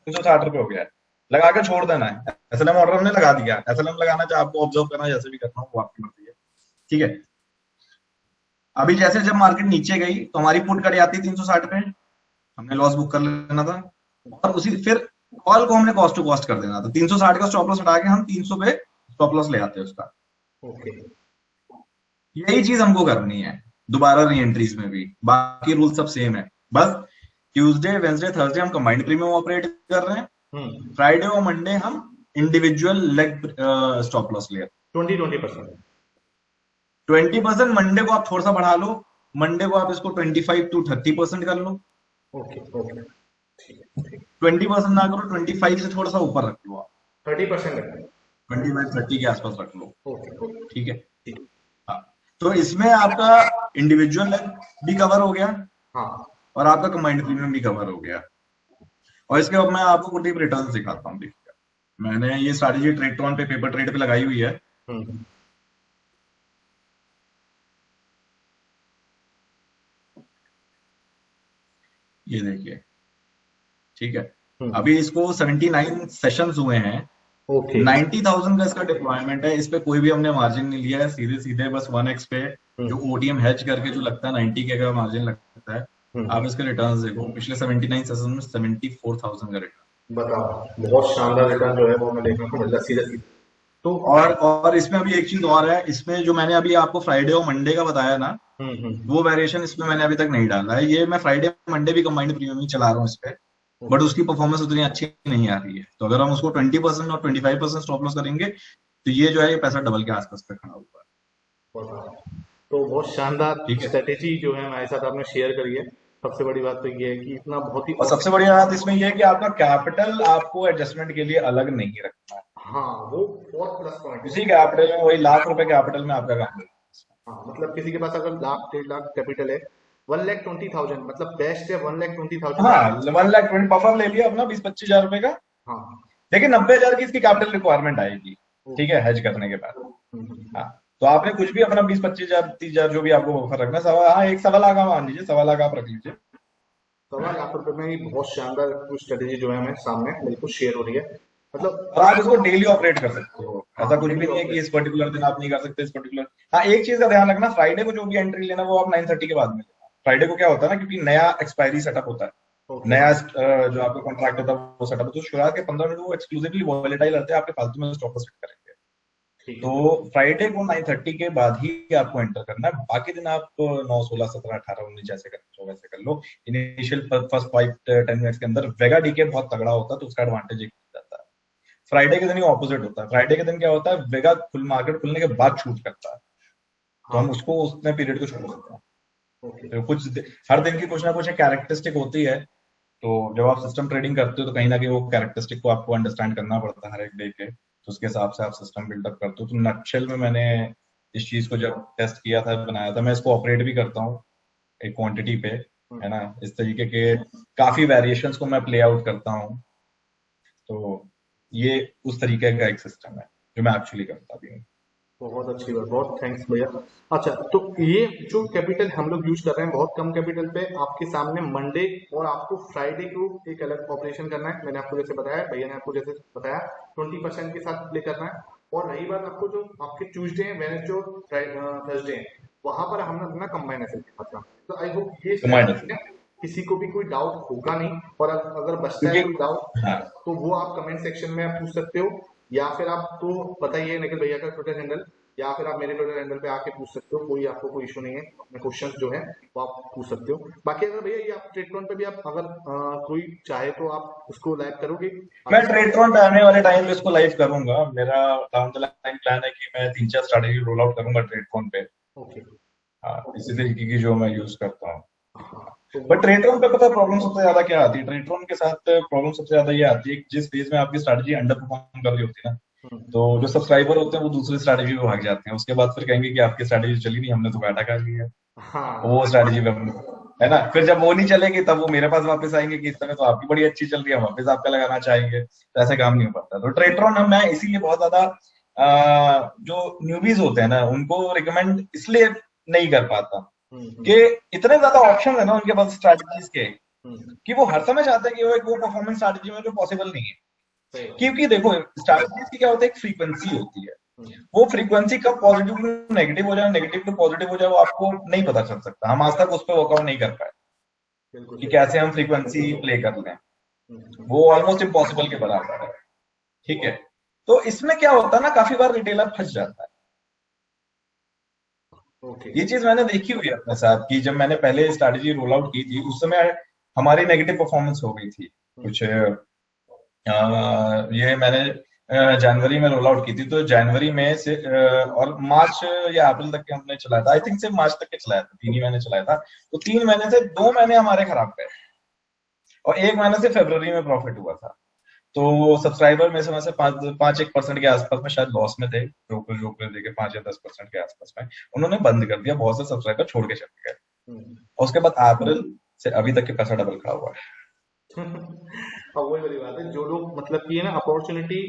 360 रुपए हो गया, लगा के छोड़ देना है। एसएलएम ऑर्डर हमने लगा दिया, एसएलएम लगाना चाहे आपको ऑब्जर्व करना, जैसे भी करना हो वो आपकी मर्जी है। ठीक है, अभी जैसे जब मार्केट नीचे गई तो हमारी पुट कट जाती 360 पे, हमने लॉस बुक कर लेना था, और उसी फिर कॉल को हमने कॉस्ट टू कॉस्ट कर देना था। 360 का स्टॉप लॉस हटा के हम 300 पे स्टॉप लॉस ले आते हैं उसका। ओके, यही चीज हमको करनी है दोबारा री एंट्रीज में भी, बाकी रूल सब सेम है, बस ट्यूसडे वेंसडे थर्सडे हम कंबाइंड प्रीमियम ऑपरेट कर रहे हैं, फ्राइडे और मंडे हम इंडिविजुअल लेग स्टॉप लॉस ले 20% 20%। मंडे को आप थोड़ा सा बढ़ा लो, मंडे को आप इसको 25 to 30% कर लो। ओके ओके, 20% ना करो, 25 से थोड़ा सा ऊपर रख लो आप, 30% रखना है। 25-30 के आसपास रख लो। ओके ठीक है, हाँ, तो इसमें आपका इंडिविजुअल लेग भी कवर हो गया, हाँ, और आपका कंबाइंड प्रीमियम भी कवर हो गया। और इसके बाद मैं आपको कुछ टिप रिटर्न सिखाता हूँ। देखिए, मैंने ये स्ट्रैटेजी ट्रेडटॉन पे पेपर ट्रेड पे लगाई हुई है। ये देखिए, ठीक है, अभी इसको 79 सेशंस हुए हैं, ओके 90,000 का इसका डिप्लॉयमेंट है, इस पे कोई भी हमने मार्जिन नहीं लिया है, सीधे सीधे बस 1x पे जो ओटीएम हेज करके जो लगता है 90K का मार्जिन लगता है, आप इसके रिटर्न्स देखो, पिछले 79 सेशन में 74,000 का रिटर्न। बताओ, बहुत शानदार रिटर्न जो है वो हमें देखने को मिल रहा है सीधे सीधे। तो और इसमें अभी एक चीज और है, इसमें जो मैंने अभी आपको फ्राइडे और मंडे का बताया ना, वो वेरिएशन इसमें मैंने अभी तक नहीं डाला है। ये मैं फ्राइडे मंडे भी कंबाइंड प्रीमियम ही चला रहा हूँ इस पे, बट उसकी परफॉर्मेंस उतनी अच्छी नहीं आ रही है। तो अगर हम उसको 20% और 25% स्टॉप लॉस करेंगे तो ये जो है ये पैसा डबल के आसपास पे खड़ा हुआ है। बताओ, तो बहुत शानदार ठीक है। स्ट्रेटेजी जो है हमारे साथ आपने शेयर करी है। सबसे बड़ी बात तो ये है कि इतना बहुत ही और सबसे बड़ी बात इसमें ये है कि आपका कैपिटल आपको एडजस्टमेंट के लिए अलग नहीं रखना है। हाँ, वो बहुत प्लस पॉइंट है। उसी कैपिटल में, वही ₹1,00,000 कैपिटल में आपका काम है। हाँ, मतलब किसी के पास अगर लाख 1.5 लाख कैपिटल है, 1,20,000 मतलब बेस्ट है, 1,20,000। हाँ, 1,20,000 बफर ले लिया अपना 20-25 हजार रुपए का। हाँ। लेकिन 90,000 की इसकी कैपिटल रिक्वायरमेंट आएगी, ठीक है, हेज करने के बाद। हाँ, तो आपने कुछ भी अपना 20-25 हजार 30,000 जो भी आपको बफर रखना, एक 1.25 लाख आप मान लीजिए, 1.25 लाख आप रख लीजिए। 1.25 लाख रुपए में ही बहुत शानदार स्ट्रेटेजी जो है हमें सामने मेरे को शेयर हो रही है। मतलब और आप इसको डेली ऑपरेट कर सकते हो, हाँ, ऐसा कुछ भी daily नहीं है कि operate। इस पर्टिकुलर दिन आप नहीं कर सकते, इस पर्टिकुलर। हाँ, एक चीज का ध्यान रखना, फ्राइडे को जो भी एंट्री लेना वो आप 9:30 के बाद में लेना। फ्राइडे को क्या होता है ना, क्योंकि नया एक्सपायरी सेटअप होता है, ओके। नया जो आपका कॉन्ट्रैक्ट होता है वो सेटअप, तो शुरुआत के 15 मिनट वो एक्सक्लूसिवली वॉलेटाइल रहते हैं, आपके फालतू में स्टॉप लॉस सेट करेंगे। ठीक तो है। फ्राइडे को 9:30 के बाद ही आपको एंटर करना है। बाकी दिन आप 9, 16, 17, 18, 19 जैसे करना चाहो वैसे कर लो। इनिशियल फर्स्ट 5-10 मिनट्स के अंदर वेगा डीके बहुत तगड़ा होता है, तो उसका एडवांटेज एक जाता है। फ्राइडे के दिन ही ऑपोजिट होता है। फ्राइडे के दिन क्या होता है, वेगा मार्केट खुलने के बाद छूट करता है, तो हाँ। हम उसको उतने पीरियड को छोड़ सकते हैं। ओके। तो हर दिन की कुछ ना कुछ एक कैरेक्टरिस्टिक होती है। तो जब आप सिस्टम ट्रेडिंग करते हो तो कहीं ना कहीं वो कैरेक्टरिस्टिक को आपको अंडरस्टैंड करना पड़ता है हर एक डे के, तो उसके हिसाब से आप सिस्टम बिल्डअप करते हो। तो नटशेल में मैंने इस चीज को जब टेस्ट किया था, बनाया था, मैं इसको ऑपरेट भी करता हूँ एक क्वांटिटी पे, है ना। इस तरीके के काफी वेरिएशंस को मैं प्ले आउट करता हूँ। तो ये उस तरीके का एक सिस्टम है जो मैं एक्चुअली करता भी हूँ। बहुत अच्छी बात, बहुत थैंक्स भैया। अच्छा, तो ये जो कैपिटल हम लोग यूज कर रहे हैं बहुत कम कैपिटल पे, आपके सामने मंडे और आपको फ्राइडे को एक अलग ऑपरेशन करना है। मैंने आपको जैसे बताया, भैया ने आपको जैसे बताया 20% के साथ प्ले करना है। और रही बात आपको जो आपके ट्यूसडे है, वेडनेसडे और थर्सडे है, वहां पर हमने अपना कंबाइन एसएल करना। तो आई होप ये कमांड, स्ट्रेटेजी है, किसी को भी कोई डाउट होगा नहीं। और अगर बचता है क्योंकि कोई डाउट हाँ, तो वो आप कमेंट सेक्शन में आप पूछ सकते हो, या फिर आप तो बताइए निखिल भैया का ट्विटर हैंडल, या फिर आप मेरे ट्विटर हैंडल पे आके पूछ सकते हो। कोई आपको कोई इशू नहीं है, अपने क्वेश्चंस जो है वो आप पूछ सकते हो। बाकी अगर भैया ये आप ट्रेडकॉन पे भी आप अगर कोई चाहे तो आप उसको लाइव करोगे मैं आप? ट्रेडट्रॉन पे आने वाले टाइम पे इसको लाइव करूंगा। मेरा डाउन द लाइन प्लान है कि मैं 3-4 स्ट्रैटेजी रोल आउट करूंगा ट्रेडकॉन पे। ओके। हाँ, इसी तरीके की जो मैं यूज करता हूँ। हाँ, तो बट ट्रेडट्रॉन पे पता है प्रॉब्लम सबसे ज्यादा क्या आती है, ट्रेडट्रॉन के साथ प्रॉब्लम सबसे ज्यादा ये आती है कि जिस फेज में आपकी स्ट्रैटेजी अंडर परफॉर्म कर रही होती है ना, तो जो सब्सक्राइबर होते हैं वो दूसरी स्ट्रैटेजी पे भाग जाते हैं। उसके बाद फिर कहेंगे कि आपकी स्ट्रैटेजी चली नहीं, हमने तो घाटा कर लिया है। हाँ, वो स्ट्रैटेजी पे है ना, फिर जब वो नहीं चलेगी तब वो मेरे पास वापस आएंगे कि इस समय तो आपकी बड़ी अच्छी चल रही है, वापस आपका लगाना चाहेंगे। तो ऐसे काम नहीं हो पाता। तो ट्रेडट्रॉन हम मैं इसीलिए बहुत ज्यादा जो न्यूबीज होते हैं ना उनको रिकमेंड इसलिए नहीं कर पाता कि इतने ज्यादा ऑप्शन है ना उनके पास स्ट्रैटेजीज के, कि वो हर समय चाहते हैं कि वो एक वो परफॉर्मेंस स्ट्रैटेजी में जो पॉसिबल नहीं है। सही। क्योंकि देखो स्ट्रैटेजीज की क्या होता है, एक फ्रीक्वेंसी होती है। वो फ्रीक्वेंसी कब पॉजिटिव टू नेगेटिव हो जाए, नेगेटिव टू पॉजिटिव हो जाए, वो आपको नहीं पता चल सकता। हम आज तक उस पर वर्कआउट नहीं कर पाए बिल्कुल कि सही। कैसे हम फ्रीक्वेंसी प्ले कर लें। वो ऑलमोस्ट इम्पॉसिबल के बराबर है, ठीक है। तो इसमें क्या होता है ना, काफी बार रिटेलर फंस जाता है। ओके। ये चीज मैंने देखी हुई है अपने साथ कि जब मैंने पहले स्ट्रैटेजी रोल आउट की थी उस समय हमारी नेगेटिव परफॉर्मेंस हो गई थी कुछ। ये मैंने जनवरी में रोल आउट की थी, तो जनवरी में से और मार्च या अप्रैल तक के हमने चलाया था। आई थिंक सिर्फ मार्च तक के चलाया था, 3 ही महीने चलाया था। तो 3 महीने से 2 महीने हमारे खराब गए और 1 महीने से फरवरी में प्रॉफिट हुआ था। तो सब्सक्राइबर में से 5-1% के आसपास में शायद लॉस में थे, ब्रोकर जोकर देके 5 या 10% के आसपास में उन्होंने बंद कर दिया। बहुत से सब्सक्राइबर छोड़ के चले गए और उसके बाद अप्रैल से अभी तक के पैसा डबल खड़ा हुआ है। अब वही वाली बात है, जो लोग मतलब कि है ना अपॉर्चुनिटी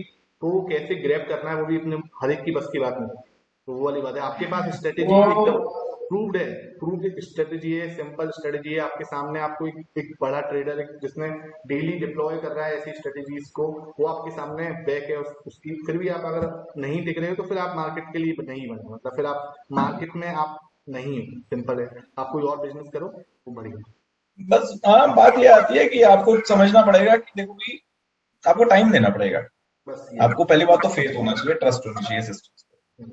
को कैसे ग्रैब करना है वो भी अपने हर एक की बस की बात नहीं है। तो वो वाली बात है, आपके पास स्ट्रेटेजी एकदम प्रूव्ड है, प्रूव्ड स्ट्रेटेजी है, सिंपल स्ट्रेटेजी है आपके सामने। आपको एक बड़ा ट्रेडर है जिसने डेली डिप्लॉय कर रहा है ऐसी स्ट्रेटेजीज को, वो आपके सामने बैक है उसकी। फिर भी आप अगर नहीं टिक रहे हो तो फिर आप मार्केट के लिए नहीं बने, मतलब फिर आप मार्केट में आप नहीं है, सिंपल है, आप कोई और बिजनेस करो वो बढ़िया। बस हाँ, बात ये आती है कि आपको समझना पड़ेगा कि देखो कि आपको टाइम देना पड़ेगा। बस ये आपको पहली बात तो फेथ होना चाहिए, ट्रस्ट होना चाहिए सिस्टम पे,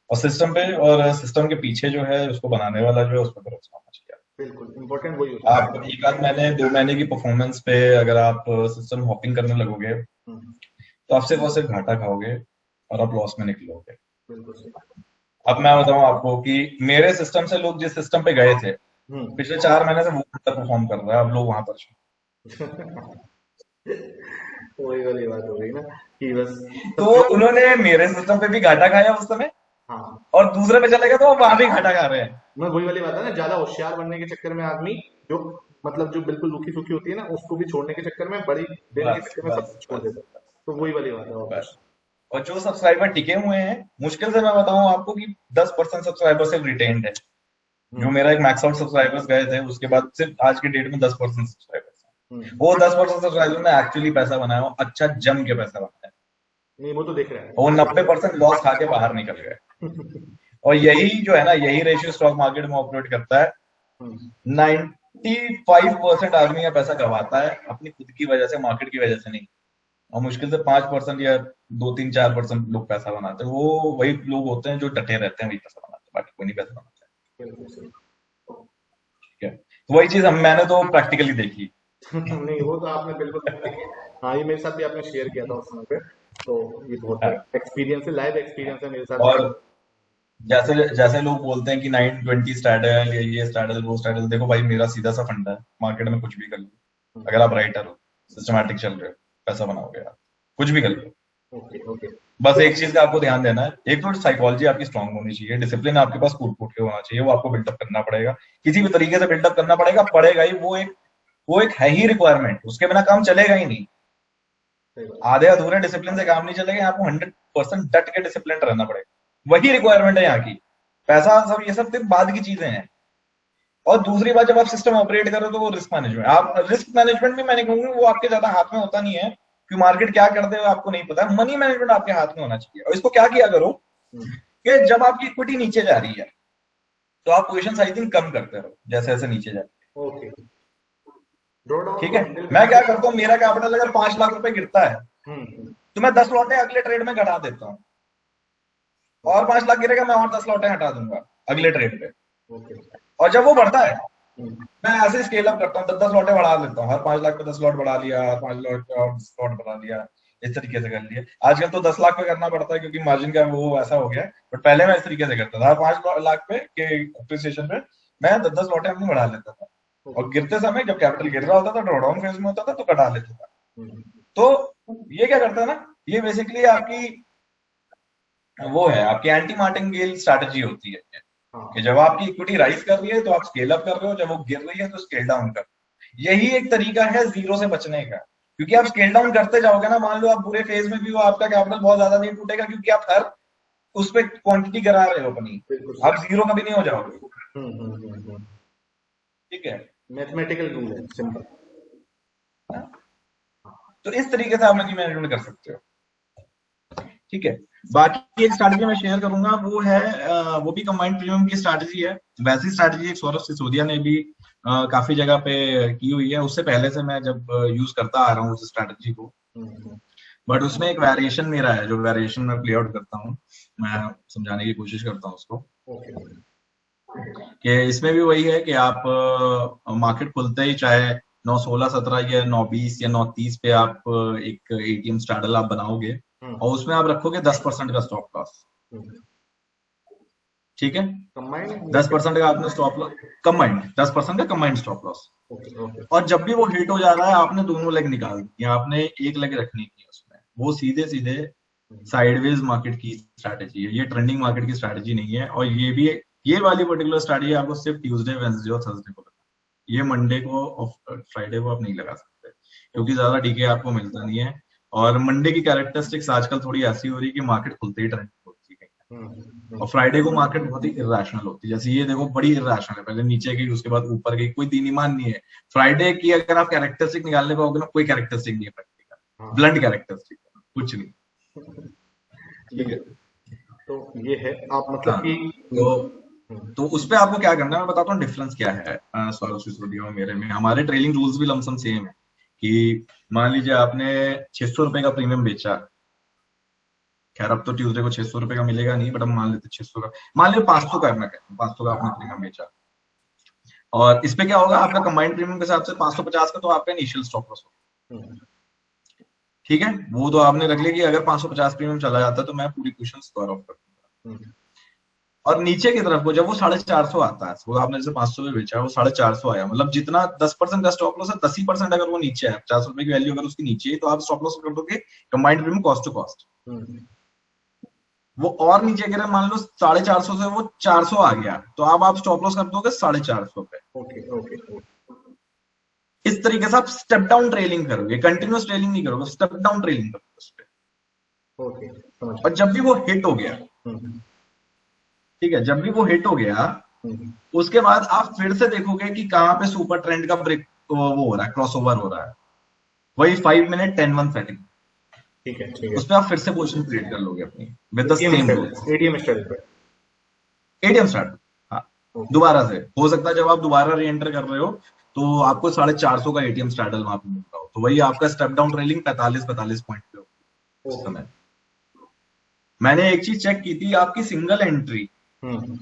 और सिस्टम पे और सिस्टम के पीछे जो है उसको बनाने वाला जो है उस पर भरोसा होना चाहिए। बिल्कुल इम्पोर्टेंट वही होता आप है। एक आध महीने 2 महीने की परफॉर्मेंस पे अगर आप सिस्टम हॉपिंग करने लगोगे हम्म, तो आप सिर्फ और सिर्फ घाटा खाओगे और आप लॉस में निकलोगे। बिल्कुल सही। अब मैं बताऊं आपको कि मेरे सिस्टम से लोग जिस सिस्टम पे गए थे हम्म। पिछले 4 महीने से वो परफॉर्म कर रहा है, अब लोग वहां पर वही वाली बात हो गई ना कि बस तो सबसे। उन्होंने मेरे सिस्टम पे भी घाटा खाया उस समय, हाँ, और दूसरे पे चले गए तो वो वहां भी घाटा खा रहे हैं। मैं वही वाली बात है ना, ज्यादा होशियार बनने के चक्कर में आदमी जो मतलब जो बिल्कुल रूखी सूखी होती है ना उसको भी छोड़ने के चक्कर में, बड़ी देने के बस चक्कर में सब बस कुछ छोड़ बस देता है। तो वही वाली बात है और बस। कुछ। और जो सब्सक्राइबर टिके हुए हैं, मुश्किल से मैं बताऊं आपको कि 10% सब्सक्राइबर सिर्फ रिटेन्ड है। जो हम्म। मेरा एक मैक्स आउट सब्सक्राइबर्स गए थे उसके बाद सिर्फ आज की डेट में 10% सब्सक्राइबर्स हैं। हम्म। वो 10% सब्सक्राइबर में एक्चुअली पैसा बनाया हूँ, अच्छा जम के पैसा बनाया। नहीं वो तो देख रहा है और वो वो 90% लॉस खा के बाहर निकल गए। और यही जो है ना, यही रेशियो स्टॉक मार्केट में ऑपरेट करता है। हम्म, 95% आदमी का पैसा गवाता है अपनी खुद की वजह से, मार्केट की वजह से नहीं। और मुश्किल से 5% या 2-3-4% लोग पैसा बनाते हैं, वो वही लोग होते हैं जो डटे रहते हैं, वही पैसा बनाते हैं, बाकी कोई नहीं पैसा बनाता है। बिल्कुल सही। ठीक है, तो वही चीज हम मैंने तो प्रैक्टिकली देखी। नहीं वो तो आपने बिल्कुल देखिए। हाँ ये मेरे साथ भी आपने शेयर किया था उस समय पे। तो ये बहुत हाँ, एक्सपीरियंस है, लाइव एक्सपीरियंस है मेरे साथ भी। और जैसे जैसे लोग बोलते हैं कि 920 स्ट्रैडल या ये स्ट्रैडल वो स्ट्रैडल, देखो भाई मेरा सीधा सा फंडा है, मार्केट में कुछ भी कर लो। अगर आप राइटर हो, सिस्टमैटिक चल रहे हो, पैसा बनाओगे आप, कुछ भी कर लो। Okay okay. बस एक चीज का आपको ध्यान देना है, एक तो साइकोलॉजी आपकी स्ट्रांग होनी चाहिए, डिसिप्लिन आपके पास कूट कूट के होना चाहिए, वो आपको बिल्डअप करना पड़ेगा, किसी भी तरीके से बिल्डअप करना पड़ेगा, पड़ेगा ही। वो एक है ही रिक्वायरमेंट, उसके बिना काम चलेगा ही नहीं। सही बात। आधे अधूरे डिसिप्लिन से काम नहीं चलेगा, आपको 100% डट के डिसिप्लिन रहना पड़ेगा, वही रिक्वायरमेंट है यहाँ की। पैसा सब ये सब बाद की चीजें हैं। और दूसरी बात, जब आप सिस्टम ऑपरेट कर रहे हो तो वो रिस्क मैनेजमेंट, आप रिस्क मैनेजमेंट भी मैंने कहूंगा वो आपके ज्यादा हाथ में होता नहीं है, कि मार्केट क्या कर दे आपको नहीं पता। मनी मैनेजमेंट आपके हाथ में होना चाहिए। और इसको क्या किया करो हम्म, कि जब आपकी इक्विटी नीचे जा रही है तो आप पोजीशन साइजिंग कम करते रहो जैसे जैसे नीचे जाए। ओके। ड्रॉ डाउन ठीक को है, हैंडल मैं करना। क्या करता हूँ, मेरा कैपिटल अगर 5 लाख रुपए गिरता है हम्म। तो मैं 10 लॉटे अगले ट्रेड में घटा देता हूँ, और 5 लाख गिरेगा मैं और 10 लॉटे हटा दूंगा अगले ट्रेड पे। ओके। और जब वो बढ़ता है हम्म, मैं ऐसे स्केल अप करता हूँ, 10-10 लॉटे बढ़ा लेता हूँ, हर 5 लाख पे 10 लॉट बढ़ा लिया, हर 5 लॉट पे और 10 लॉट बढ़ा लिया, इस तरीके से कर लिया। आजकल तो 10 लाख पे करना पड़ता है क्योंकि मार्जिन का वो ऐसा हो गया है, बट पहले मैं इस तरीके से करता था, हर 5 लाख पे के अप्रिसिएशन पे मैं 10-10 लॉटे अपनी बढ़ा लेता था। ओके। और गिरते समय जब कैपिटल गिर रहा होता था, ड्रॉडाउन फेज में होता था, तो कटा लेता था। हम्म, तो ये क्या करता है ना, ये बेसिकली आपकी वो है, आपकी एंटी मार्टिंगेल स्ट्रैटेजी होती है कि हाँ जब आपकी इक्विटी राइज कर रही है तो आप स्केल अप कर रहे हो, जब वो गिर रही है तो स्केल डाउन कर रहे हो। यही एक तरीका है जीरो से बचने का, क्योंकि आप स्केल डाउन करते जाओगे ना, मान लो आप बुरे फेज में भी हो, आपका कैपिटल बहुत ज्यादा नहीं टूटेगा क्योंकि आप हर उस पे क्वांटिटी करा रहे हो अपनी, बिल्कुल आप सही। जीरो कभी नहीं हो जाओगे। हम्म। ठीक है मैथमेटिकल रूल है, सिंपल। ना? तो इस तरीके से आप मनी मैनेजमेंट कर सकते हो। ठीक है, बाकी एक स्ट्रैटेजी मैं शेयर करूंगा, वो है वो भी कंबाइंड प्रीमियम की स्ट्रैटेजी है। वैसी स्ट्रैटेजी एक सौरभ सिसोदिया ने भी काफी जगह पे की हुई है, उससे पहले से मैं जब यूज करता आ रहा हूँ उस स्ट्रैटेजी को। हम्म, बट उसमें एक वेरिएशन मेरा है, जो वेरिएशन मैं प्ले आउट करता हूँ, मैं समझाने की कोशिश करता हूँ उसको। ओके। कि इसमें भी वही है कि आप मार्केट खुलते ही चाहे 9:16-17 या 9:20 या 9:30 पे आप एक एटीएम स्ट्रैडल आप बनाओगे, और उसमें आप रखोगे 10% का स्टॉप लॉस। ठीक है, कंबाइंड। 10% का आपने स्टॉप लॉस कंबाइंड, 10% का combined stop loss. Okay okay. और जब भी वो हिट हो जा रहा है आपने दोनों लेग निकाल दी, आपने एक लेग रखनी थी उसमें, वो सीधे सीधे साइडवेज मार्केट की स्ट्रैटेजी है, ये ट्रेंडिंग मार्केट की स्ट्रैटेजी नहीं है। और ये वाली पर्टिकुलर स्ट्रैटेजी आपको सिर्फ ट्यूसडे, वेडनेसडे और थर्सडे को लगाना, ये मंडे को और फ्राइडे को आप नहीं लगा सकते क्योंकि ज्यादा डीके आपको मिलता नहीं है। और मंडे की कैरेक्टरिस्टिक्स आजकल थोड़ी ऐसी हो रही है कि मार्केट खुलते ही ट्रेंड होती है, और फ्राइडे को मार्केट बहुत ही इरेशनल होती है। जैसे ये देखो बड़ी इरेशनल है, पहले नीचे गई उसके बाद ऊपर गई, कोई दीनीमान नहीं है। फ्राइडे की अगर आप कैरेक्टरिस्टिक निकालने पाओगे ना, कोई कैरेक्टरिस्टिक नहीं है प्रैक्टिकल, ब्लंट कैरेक्टरिस्टिक, कुछ नहीं। ठीक है, तो ये है आप मतलब हाँ कि तो तो उस पे आपको क्या करना है मैं बताता हूँ डिफरेंस क्या है सौरभ सिसोदिया और मेरे में। हमारे ट्रेलिंग रूल्स भी लमसम सेम है कि मान लीजिए आपने 600 रुपए का प्रीमियम बेचा, खैर अब तो ट्यूसडे को 600 रुपए का मिलेगा नहीं, बट हम मान लेते 600 का, मान लीजिए 500 करना है, 500 का आपने प्रीमियम बेचा, और इस पे क्या होगा आपका कंबाइंड प्रीमियम के हिसाब से 550 का तो आपका इनिशियल स्टॉप लॉस होगा। ठीक है, वो तो आपने रख लिया कि अगर 550 प्रीमियम चला जाता है तो मैं पूरी क्वेश्चन स्क्वायर ऑफ कर दूंगा। और नीचे की तरफ को जब वो 450 आता है, वो आपने जैसे 500 में बेचा है, वो 450 आया, मतलब जितना 10% का स्टॉप लॉस है, 10% अगर वो नीचे है, 50 रुपए की वैल्यू अगर उसकी नीचे है, तो आप स्टॉप लॉस कर दोगे combined premium cost to cost. वो और नीचे गिरा, मान लो 450 से वो 400 आ गया, तो अब आप स्टॉप लॉस कर दोगे 450 पे। इस तरीके से आप स्टेप डाउन ट्रेलिंग करोगे, कंटिन्यूस ट्रेलिंग नहीं करोगे, स्टेप डाउन ट्रेलिंग करोगे उस पे। और जब भी वो हिट हो गया, ठीक है, जब भी वो हिट हो गया, उसके बाद आप फिर से देखोगे कि कहां पे सुपर ट्रेंड का ब्रेक वो हो रहा है, क्रॉसओवर हो रहा है, वही 5 मिनट 10-1 सेटिंग। ठीक है, उस पे आप फिर से पोजीशन क्रिएट कर लोगे अपनी with the same rules. ATM style पे, एटीएम स्टार्ट, हाँ, दोबारा से हो सकता है जब आप दोबारा री एंटर कर रहे हो तो आपको 450 का एटीएम स्टार्टल वहां पे मिल रहा हो, तो वही आपका स्टेप डाउन ट्रेलिंग 45 पॉइंट पे हो उस समय। मैंने एक चीज चेक की थी, आपकी सिंगल एंट्री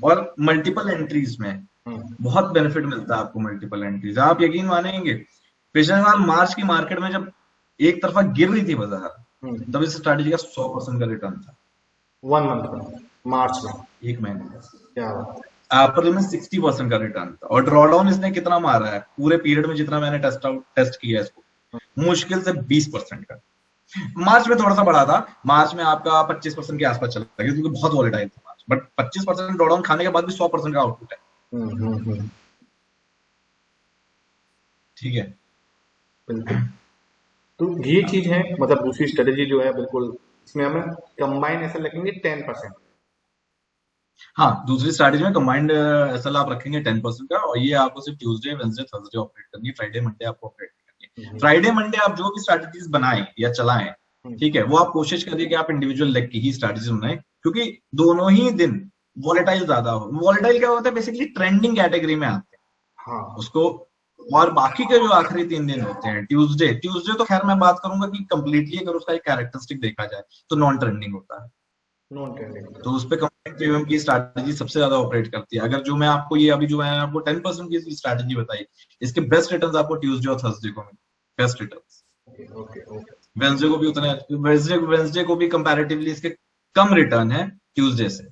और मल्टीपल एंट्रीज में बहुत बेनिफिट मिलता है आपको। मल्टीपल एंट्रीज, आप यकीन मानेंगे, पिछले साल मार्च की मार्केट में जब एक तरफा गिर रही थी बाजार, तब इस स्ट्रैटेजी का 100% का रिटर्न था 1 मंथ में, मार्च में, एक महीने में। क्या बात है। अप्रैल में 60% का रिटर्न था। और ड्रॉडाउन इसने कितना मारा है पूरे पीरियड में, जितना मैंने टेस्ट किया इसको, मुश्किल से 20% का। मार्च में थोड़ा सा बढ़ा था, मार्च में आपका 25% के आसपास चला गया, क्योंकि बहुत वॉलेटाइल था मार्च, बट 25% ड्रॉडाउन खाने के बाद भी 100% का आउटपुट है। ठीक है, बिल्कुल। तो ये चीज है, मतलब दूसरी स्ट्रेटेजी जो है, बिल्कुल इसमें हमें कंबाइन ऐसे लगेंगे 10%। हाँ, दूसरी स्ट्रैटेजी में कंबाइंड एसएल आप रखेंगे 10% का, और ये आपको सिर्फ ट्यूसडे, वेडनेसडे, थर्सडे ऑपरेट करनी है, फ्राइडे मंडे आपको ऑपरेट करनी है। फ्राइडे मंडे आप जो भी स्ट्रैटेजीज बनाएं या चलाएं, ठीक है, वो आप कोशिश करिए कि आप इंडिविजुअल लेग की ही स्ट्रैटेजी बनाएं, क्योंकि दोनों ही दिन वॉलेटाइल ज्यादा हो। वॉलेटाइल क्या होता है, बेसिकली ट्रेंडिंग कैटेगरी में आते हैं। हाँ, उसको, और बाकी के जो आखिरी 3 दिन होते हैं, ट्यूसडे तो खैर मैं बात करूंगा कि कंप्लीटली अगर उसका एक कैरेक्टरिस्टिक देखा जाए तो नॉन ट्रेंडिंग होता है, नॉन ट्रेंडिंग। तो उस पे कंबाइंड प्रीमियम की स्ट्रैटेजी सबसे ज्यादा ऑपरेट करती है। अगर जो मैं आपको ये अभी जो मैंने आपको 10% की स्ट्रैटेजी बताई, इसके बेस्ट रिटर्न्स आपको ट्यूसडे और थर्सडे को मिले, बेस्ट रिटर्न्स। वेडनेसडे को भी उतने, वेडनेसडे को भी कंपैरेटिवली इसके कम रिटर्न है ट्यूसडे से,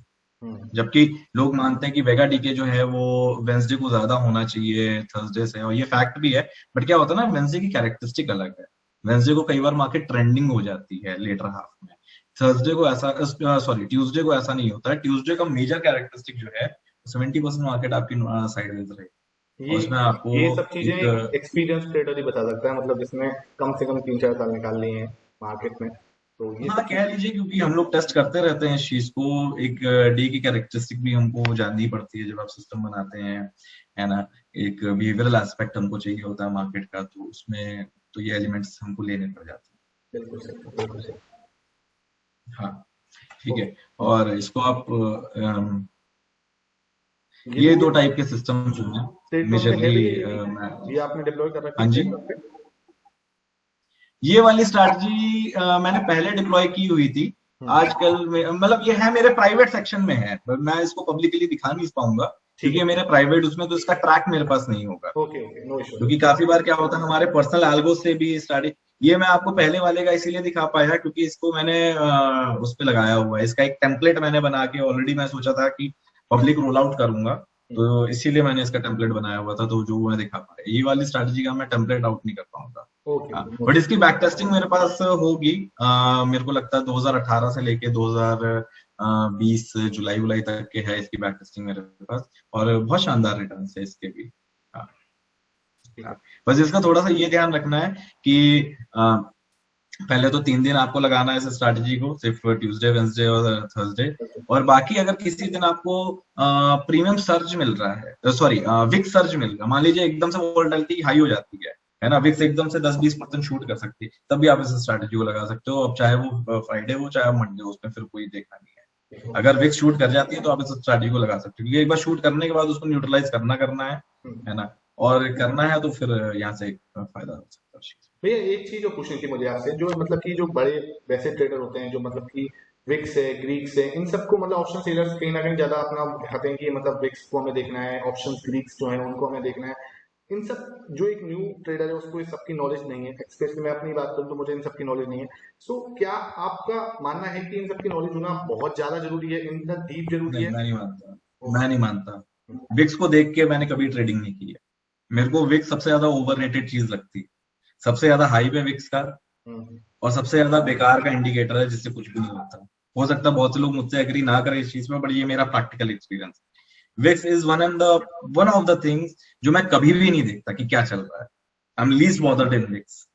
जबकि लोग मानते हैं कि वेगा डीके जो है वो वेडनेसडे को ज्यादा होना चाहिए थर्सडे से, और ये फैक्ट भी है। बट क्या होता है ना, वेडनेसडे की कैरेक्टरिस्टिक अलग है। वेडनेसडे को कई बार मार्केट ट्रेंडिंग हो जाती है लेटर हाफ में, थर्सडे को ऐसा, सॉरी ट्यूसडे को ऐसा नहीं होता है। ट्यूसडे का मेजर कैरेक्टरिस्टिक जो है 70% मार्केट आपकी साइडवेज रहेगी। उसमें आपको ये सब चीजें एक्सपीरियंस ट्रेडर ही बता सकता है, मतलब इसमें कम से कम 3-4 साल निकाल लिए हैं मार्केट में, तो ये हाँ कह लीजिए, क्योंकि हम लोग टेस्ट करते रहते हैं इस चीज को। एक डे की कैरेक्टरिस्टिक भी हमको जाननी पड़ती है जब आप सिस्टम बनाते हैं, है ना। एक बिहेवियरल एस्पेक्ट हमको चाहिए होता है मार्केट का, तो उसमें तो ये एलिमेंट्स हमको लेने पड़ जाते हैं। बिल्कुल सही, बिल्कुल सही। हाँ, ठीक है। और इसको आप ये 2 टाइप के सिस्टम जो है मेजरली, ये आपने डिप्लॉय कर रखा है? हाँ जी, ये वाली स्ट्रैटेजी मैंने पहले डिप्लॉय की हुई थी। आजकल मतलब ये है मेरे प्राइवेट सेक्शन में है, मैं इसको पब्लिकली दिखा नहीं पाऊंगा क्योंकि मेरे प्राइवेट उसमें, तो इसका ट्रैक मेरे पास नहीं होगा। No issue. क्योंकि काफी बार क्या होता है, हमारे पर्सनल एल्गो से भी स्टार्ट, ये मैं आपको पहले वाले का इसीलिए दिखा पाया क्योंकि इसको मैंने उस पे लगाया हुआ है। इसका एक टेम्पलेट मैंने बना के ऑलरेडी, मैं सोचा था कि पब्लिक रोल आउट करूंगा, तो इसीलिए मैंने इसका टेम्पलेट बनाया हुआ था, तो जो मैं दिखा पाया। ये वाली स्ट्रैटेजी का मैं टेम्पलेट आउट नहीं कर पाऊंगा, बट इसकी बैक टेस्टिंग मेरे पास होगी। मेरे को लगता है 2018 से लेके 2020 जुलाई उलाई तक के है इसकी बैक टेस्टिंग मेरे पास, और बहुत शानदार रिटर्न है इसके भी। बस इसका थोड़ा सा ये ध्यान रखना है कि पहले तो 3 दिन आपको लगाना है इस स्ट्रैटेजी को, सिर्फ ट्यूसडे, वेडनेसडे और थर्सडे। और बाकी अगर किसी दिन आपको प्रीमियम सर्ज मिल रहा है, सॉरी विक सर्ज मिल रहा है, मान लीजिए एकदम से वोलेटिलिटी हाई हो जाती है ना, विक्स एकदम से 10-20% शूट कर सकती है, तब भी आप इस स्ट्रैटेजी को लगा सकते हो। अब चाहे वो फ्राइडे हो चाहे मंडे हो, उसमें फिर कोई देखना नहीं है। अगर विक्स शूट कर जाती है तो आप इस स्ट्रैटेजी को लगा सकते हो, क्योंकि एक बार शूट करने के बाद उसको न्यूट्रलाइज करना है ना, और करना है तो फिर यहाँ से एक फायदा हो सकता है उस चीज भैया एक चीज और पूछनी थी मुझे आपसे, जो मतलब कि जो बड़े वैसे ट्रेडर होते हैं, जो मतलब कि विक्स है, ग्रीक्स है, इन सबको मतलब ऑप्शन सेलर्स कहीं ना कहीं ज्यादा अपना दिखाते हैं कि मतलब विक्स को हमें देखना है, ऑप्शन ग्रीक्स जो है उनको हमें देखना है। इन सब जो एक न्यू ट्रेडर है उसको इस सबकी नॉलेज नहीं है, स्पेशली मैं अपनी बात करूँ तो मुझे इन सबकी नॉलेज नहीं है। सो क्या आपका मानना है कि इन सबकी नॉलेज होना बहुत ज्यादा जरूरी है, इतना डीप जरूरी नहीं, है? मैं नहीं मानता। मैं नहीं मानता। विक्स को देख के मैंने कभी ट्रेडिंग नहीं की है। मेरे को विक्स सबसे ज्यादा ओवररेटेड चीज लगती है। सबसे ज्यादा हाइप है विक्स का, हम्म, और सबसे ज्यादा बेकार का इंडिकेटर है जिससे कुछ भी नहीं होता। हो सकता है बहुत से लोग मुझसे एग्री ना करें इस चीज में, बट ये मेरा प्रैक्टिकल एक्सपीरियंस है। VIX is one of the things जो मैं कभी भी नहीं देखता कि क्या चल रहा है। I am least bothered in VIX.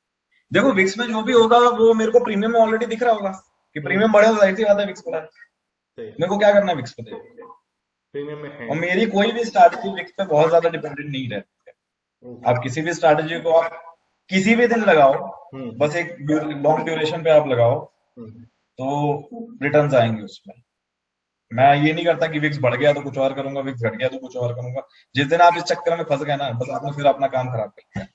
देखो विक्स में जो भी होगा वो मेरे को प्रीमियम में ऑलरेडी दिख रहा होगा कि प्रीमियम बढ़े तो जाहिर सी बात है विक्स बढ़ा है। सही। मेरे को क्या करना है विक्स पे देख के? प्रीमियम में है। और मेरी कोई भी स्ट्रैटेजी विक्स पे बहुत ज्यादा डिपेंडेंट नहीं रहती है। ओके। आप किसी भी स्ट्रैटेजी को आप किसी भी दिन लगाओ, हम्म। बस एक लॉन्ग ड्यूरेशन पे आप लगाओ, हम्म। तो रिटर्न्स आएंगे उसमें। मैं ये नहीं करता कि विक्स बढ़ गया तो कुछ और करूंगा, विक्स घट गया तो कुछ और करूंगा। जिस दिन आप इस चक्कर में फंस गए ना, बस आपने फिर अपना काम खराब कर दिया।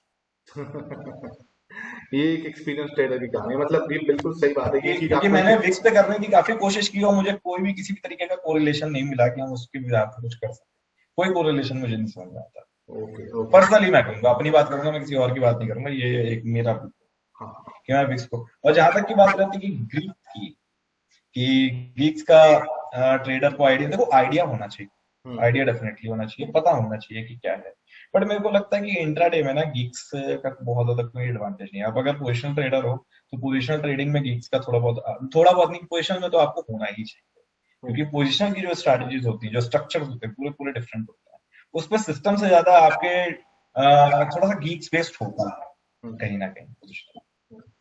ये एक एक्सपीरियंस ट्रेडर की कहानी है, मतलब ये बिल्कुल सही बात है, ये चीज क्योंकि आपको मैंने विक्स पे करने की काफी कोशिश की और मुझे कोई भी किसी भी तरीके का कोरिलेशन नहीं मिला कि हम उसके बिहाफ पे कुछ कर सकते। कोई कोरिलेशन मुझे नहीं समझ में आता। Okay okay. पर्सनली मैं कहूंगा, अपनी बात करूंगा, मैं किसी और की बात नहीं करूंगा। ये एक मेरा हाँ। कि मैं विक्स को, और जहां तक की बात रहती है कि ग्रीक की, कि गीक्स का ट्रेडर को आइडिया, देखो आइडिया होना चाहिए। हम्म। आइडिया डेफिनेटली होना चाहिए, पता होना चाहिए कि क्या है। बट मेरे को लगता है कि इंट्राडे में ना गीक्स का बहुत ज्यादा कोई एडवांटेज नहीं है। आप अगर पोजिशनल ट्रेडर हो तो पोजिशनल ट्रेडिंग में गीक्स का थोड़ा बहुत नहीं, पोजिशनल में तो आपको होना ही चाहिए। क्योंकि हम्म। पोजिशनल की जो स्ट्रैटेजीज होती है, जो स्ट्रक्चर होते हैं, पूरे पूरे डिफरेंट होते हैं। उसमें सिस्टम से ज्यादा आपके थोड़ा सा गीक्स बेस्ड होता है हम्म। कहीं ना कहीं पोजिशनल।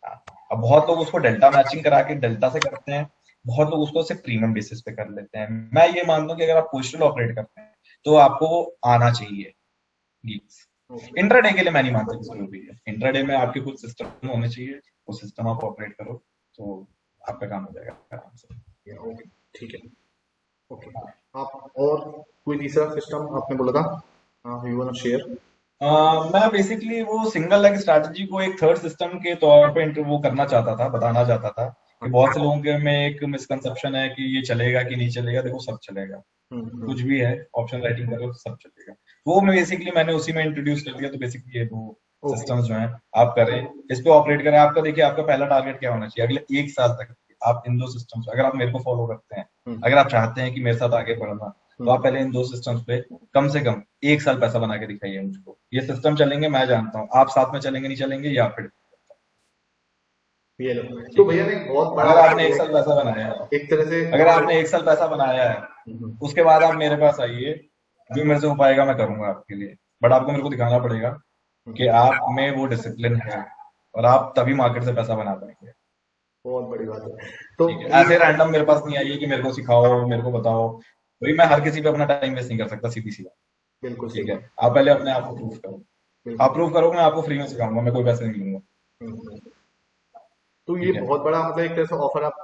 हाँ। अब बहुत लोग उसको डेल्टा मैचिंग करा के डेल्टा से करते हैं, बहुत लोग उसको सिर्फ प्रीमियम बेसिस पे कर लेते हैं। मैं ये मानता हूँ कि अगर आप पोजिशनल ऑपरेट करते हैं तो आपको आना चाहिए गीक्स। ओके। इंट्राडे के लिए मैं नहीं मानता कि जरूरी है। इंट्राडे में आपके कुछ सिस्टम होने चाहिए, वो सिस्टम आप ऑपरेट करो तो आपका काम हो जाएगा आराम से। ओके। ठीक है। ओके। आप और कोई तीसरा सिस्टम आपने बोला था, यू वांट शेयर? मैं बेसिकली वो सिंगल लेग स्ट्रैटेजी को एक थर्ड सिस्टम के तौर पे वो करना चाहता था, बताना चाहता था कि बहुत से लोगों के में एक मिसकंसेप्शन है कि ये चलेगा कि नहीं चलेगा। देखो सब चलेगा, कुछ भी है, ऑप्शन राइटिंग करो तो सब चलेगा। वो मैं बेसिकली मैंने उसी में इंट्रोड्यूस कर दिया। तो बेसिकली ये दो ओके। सिस्टम्स जो हैं आप करें, इस पे ऑपरेट करें। आपका देखिए, आपका पहला टारगेट क्या होना चाहिए अगले 1 साल तक? आप इन दो सिस्टम्स, अगर आप मेरे को फॉलो करते हैं, अगर आप चाहते हैं कि मेरे साथ आगे बढ़ना, तो आप पहले इन दो सिस्टम्स पे कम से कम 1 साल पैसा बना के दिखाइए मुझको। ये सिस्टम चलेंगे, मैं जानता हूँ। आप साथ में चलेंगे नहीं चलेंगे या फिर ये लो। तो ठीक है। भैया ने एक बहुत बड़ा अगर ऑफर आपने दिया 1 साल पैसा बनाया है, है एक तरह से अगर आपने 1 साल पैसा बनाया है, हम्म, उसके बाद आप मेरे पास आइए। जो मेरे से हो पाएगा मैं करूंगा आपके लिए, बट आपको मेरे को दिखाना पड़ेगा कि आप में वो डिसिप्लिन है, और आप तभी मार्केट से पैसा बना पाएंगे। बहुत बड़ी बात है। तो ठीक है, ऐसे रैंडम मेरे पास नहीं आइए कि मेरे को सिखाओ, मेरे को बताओ। भाई मैं हर किसी पे अपना टाइम वेस्ट नहीं कर सकता, सीधी सी बात। बिल्कुल सही ठीक है, बात। आप पहले अपने आप को प्रूव करो। बिल्कुल। आप प्रूव करोगे, मैं आपको फ्री में सिखाऊंगा, मैं कोई पैसे नहीं लूंगा। हम्म। तो ये ठीक है। बहुत बड़ा मतलब एक तरह से ऑफर आप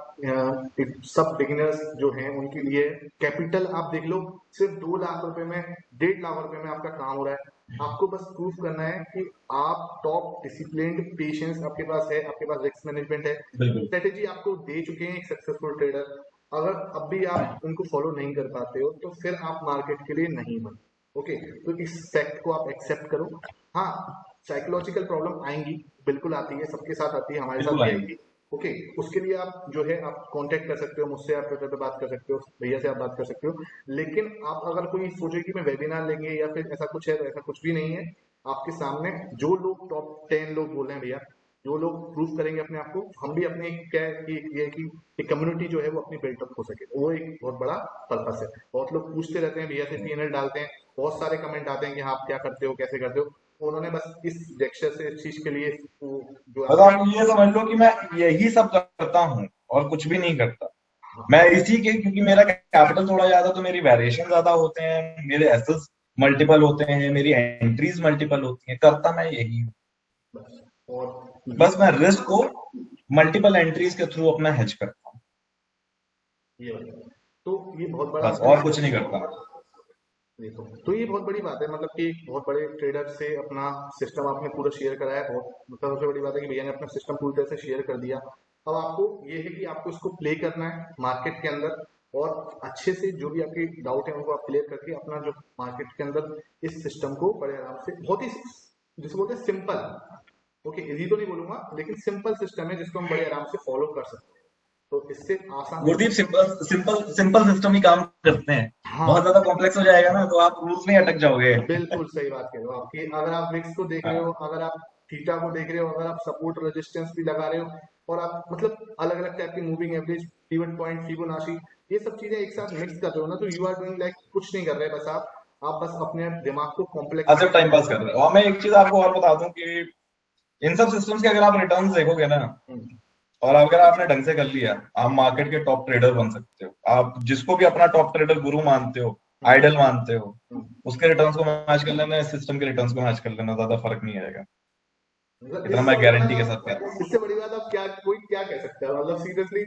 सब बिगिनर्स जो हैं उनके लिए, कैपिटल आप देख लो, सिर्फ 2 लाख रुपए में, 1.5 लाख रुपए में आपका काम हो रहा है। आपको बस प्रूफ करना है कि आप टॉप डिसिप्लिन्ड, पेशेंस आपके पास है, आपके पास रिस्क मैनेजमेंट है, बिल्कुल। स्ट्रेटेजी आपको दे चुके हैं एक सक्सेसफुल ट्रेडर। अगर अब भी आप उनको फॉलो नहीं कर पाते हो तो फिर आप मार्केट के लिए नहीं बने। ओके। तो इस फैक्ट को आप एक्सेप्ट करो। हाँ, साइकोलॉजिकल प्रॉब्लम आएंगी, बिल्कुल आती है, सबके साथ आती है, हमारे साथ बिल्कुल भी आएंगे। आएगी। ओके। उसके लिए आप जो है आप कांटेक्ट कर सकते हो मुझसे, आप ट्विटर पे बात कर सकते हो, भैया से आप बात कर सकते हो। लेकिन आप अगर कोई सोचे कि मैं वेबिनार लेंगे या फिर ऐसा कुछ है, तो ऐसा कुछ भी नहीं है। आपके सामने जो लोग टॉप 10 लोग बोल रहे हैं भैया, जो लोग प्रूफ करेंगे अपने आप को, हम भी अपने क्या है कि ये है कि एक कम्युनिटी जो है वो अपनी बिल्टअप हो सके, वो एक बहुत बड़ा पर्पस है। बहुत लोग पूछते रहते हैं, भैया से पीएनएल डालते हैं, बहुत सारे कमेंट आते हैं कि हाँ आप क्या करते हो, कैसे करते हो। उन्होंने बस इस लेक्चर से, इस चीज के लिए जो बस आपने आप ये समझ लो कि मैं यही सब करता हूँ और कुछ भी नहीं करता। मैं इसी के, क्योंकि मेरा कैपिटल थोड़ा ज्यादा, तो मेरी वेरिएशन ज्यादा होते हैं, मेरे एसेट्स मल्टीपल होते हैं, मेरी एंट्रीज मल्टीपल होती हैं, करता मैं यही हूँ। बस। और बस मैं रिस्क को मल्टीपल एंट्रीज के थ्रू अपना हेज करता हूँ। ये तो ये बहुत बड़ा बस और कुछ नहीं करता। देखो, तो ये बहुत बड़ी बात है, मतलब कि बहुत बड़े ट्रेडर से अपना सिस्टम आपने पूरा शेयर करा है, बहुत मतलब सबसे बड़ी बात है कि भैया ने अपना सिस्टम पूरी तरह से शेयर कर दिया। अब आपको ये है कि आपको इसको प्ले करना है मार्केट के अंदर, और अच्छे से जो भी आपके डाउट है उनको आप क्लियर करके अपना जो मार्केट के अंदर इस सिस्टम को बड़े आराम से, बहुत ही जिसको बोलते हैं सिंपल, ओके इजी तो नहीं बोलूंगा, लेकिन सिंपल सिस्टम है जिसको हम बड़े आराम से फॉलो कर सकते हैं, तो इससे आसान है। Gurdeep, simple simple simple system ही काम करते हैं। बहुत हाँ, ज्यादा कॉम्प्लेक्स हो जाएगा ना तो आप रूल्स में अटक जाओगे। बिल्कुल सही बात कह रहे हो आप, कि अगर आप विक्स को देख रहे हो, हाँ, अगर आप थीटा को देख रहे हो, अगर आप सपोर्ट रेजिस्टेंस भी लगा रहे हो, और आप मतलब अलग अलग टाइप की moving average, pivot point, Fibonacci, ये सब चीजें एक साथ मिक्स कर रहे हो ना, तो यू आर डूइंग लाइक कुछ नहीं कर रहे, बस आप बस अपने दिमाग को कॉम्प्लेक्स सिर्फ टाइम पास कर रहे हो। और मैं एक चीज आपको और बता दूं कि इन सब सिस्टम्स के अगर आप रिटर्न्स देखोगे ना, और अगर आपने ढंग से कर लिया, आप मार्केट के टॉप ट्रेडर बन सकते हो। आप जिसको भी अपना टॉप ट्रेडर गुरु मानते हो, आइडल मानते हो, उसके रिटर्न्स को मैच कर लेना, सिस्टम के रिटर्न्स को मैच कर लेना, ज्यादा फर्क नहीं आएगा। मतलब इतना इससे मैं बड़ी बात गारंटी के साथ कह रहा हूँ। इससे बड़ी बात आप क्या, कोई क्या कह सकता है, मतलब सीरियसली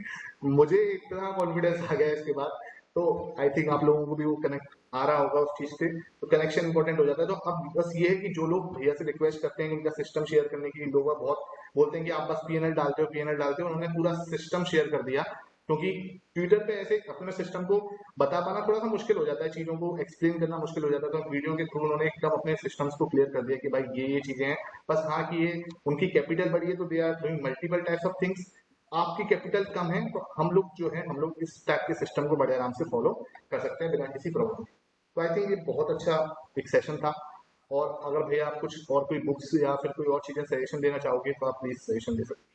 मुझे इतना कॉन्फिडेंस आ गया है इसके बाद, तो आई थिंक आप लोगों को भी वो कनेक्ट आ रहा होगा उस चीज से, तो कनेक्शन इंपॉर्टेंट हो जाता है। तो अब बस ये है कि जो लोग भैया से रिक्वेस्ट करते हैं कि उनका सिस्टम शेयर करने की, लोग बहुत बोलते हैं कि आप बस पीएनएल डालते हो, पीएनएल डालते हो, उन्होंने पूरा सिस्टम शेयर कर दिया, क्योंकि ट्विटर पे ऐसे अपने सिस्टम को बता पाना थोड़ा सा मुश्किल हो जाता है, चीजों को एक्सप्लेन करना मुश्किल हो जाता है, तो वीडियो के थ्रू उन्होंने एकदम अपने सिस्टम्स को क्लियर कर दिया कि भाई ये चीजें हैं। बस हाँ, कि ये उनकी कैपिटल बड़ी है तो they are doing multiple types of things, आपकी कैपिटल कम है तो हम लोग जो है, हम लोग इस टाइप के सिस्टम को बड़े आराम से फॉलो कर सकते हैं बिना किसी प्रॉब्लम। तो आई थिंक ये बहुत अच्छा एक सेशन था, और अगर भैया आप कुछ और कोई बुक्स या फिर कोई और चीजें सजेशन देना चाहोगे तो आप प्लीज सजेशन दे सकते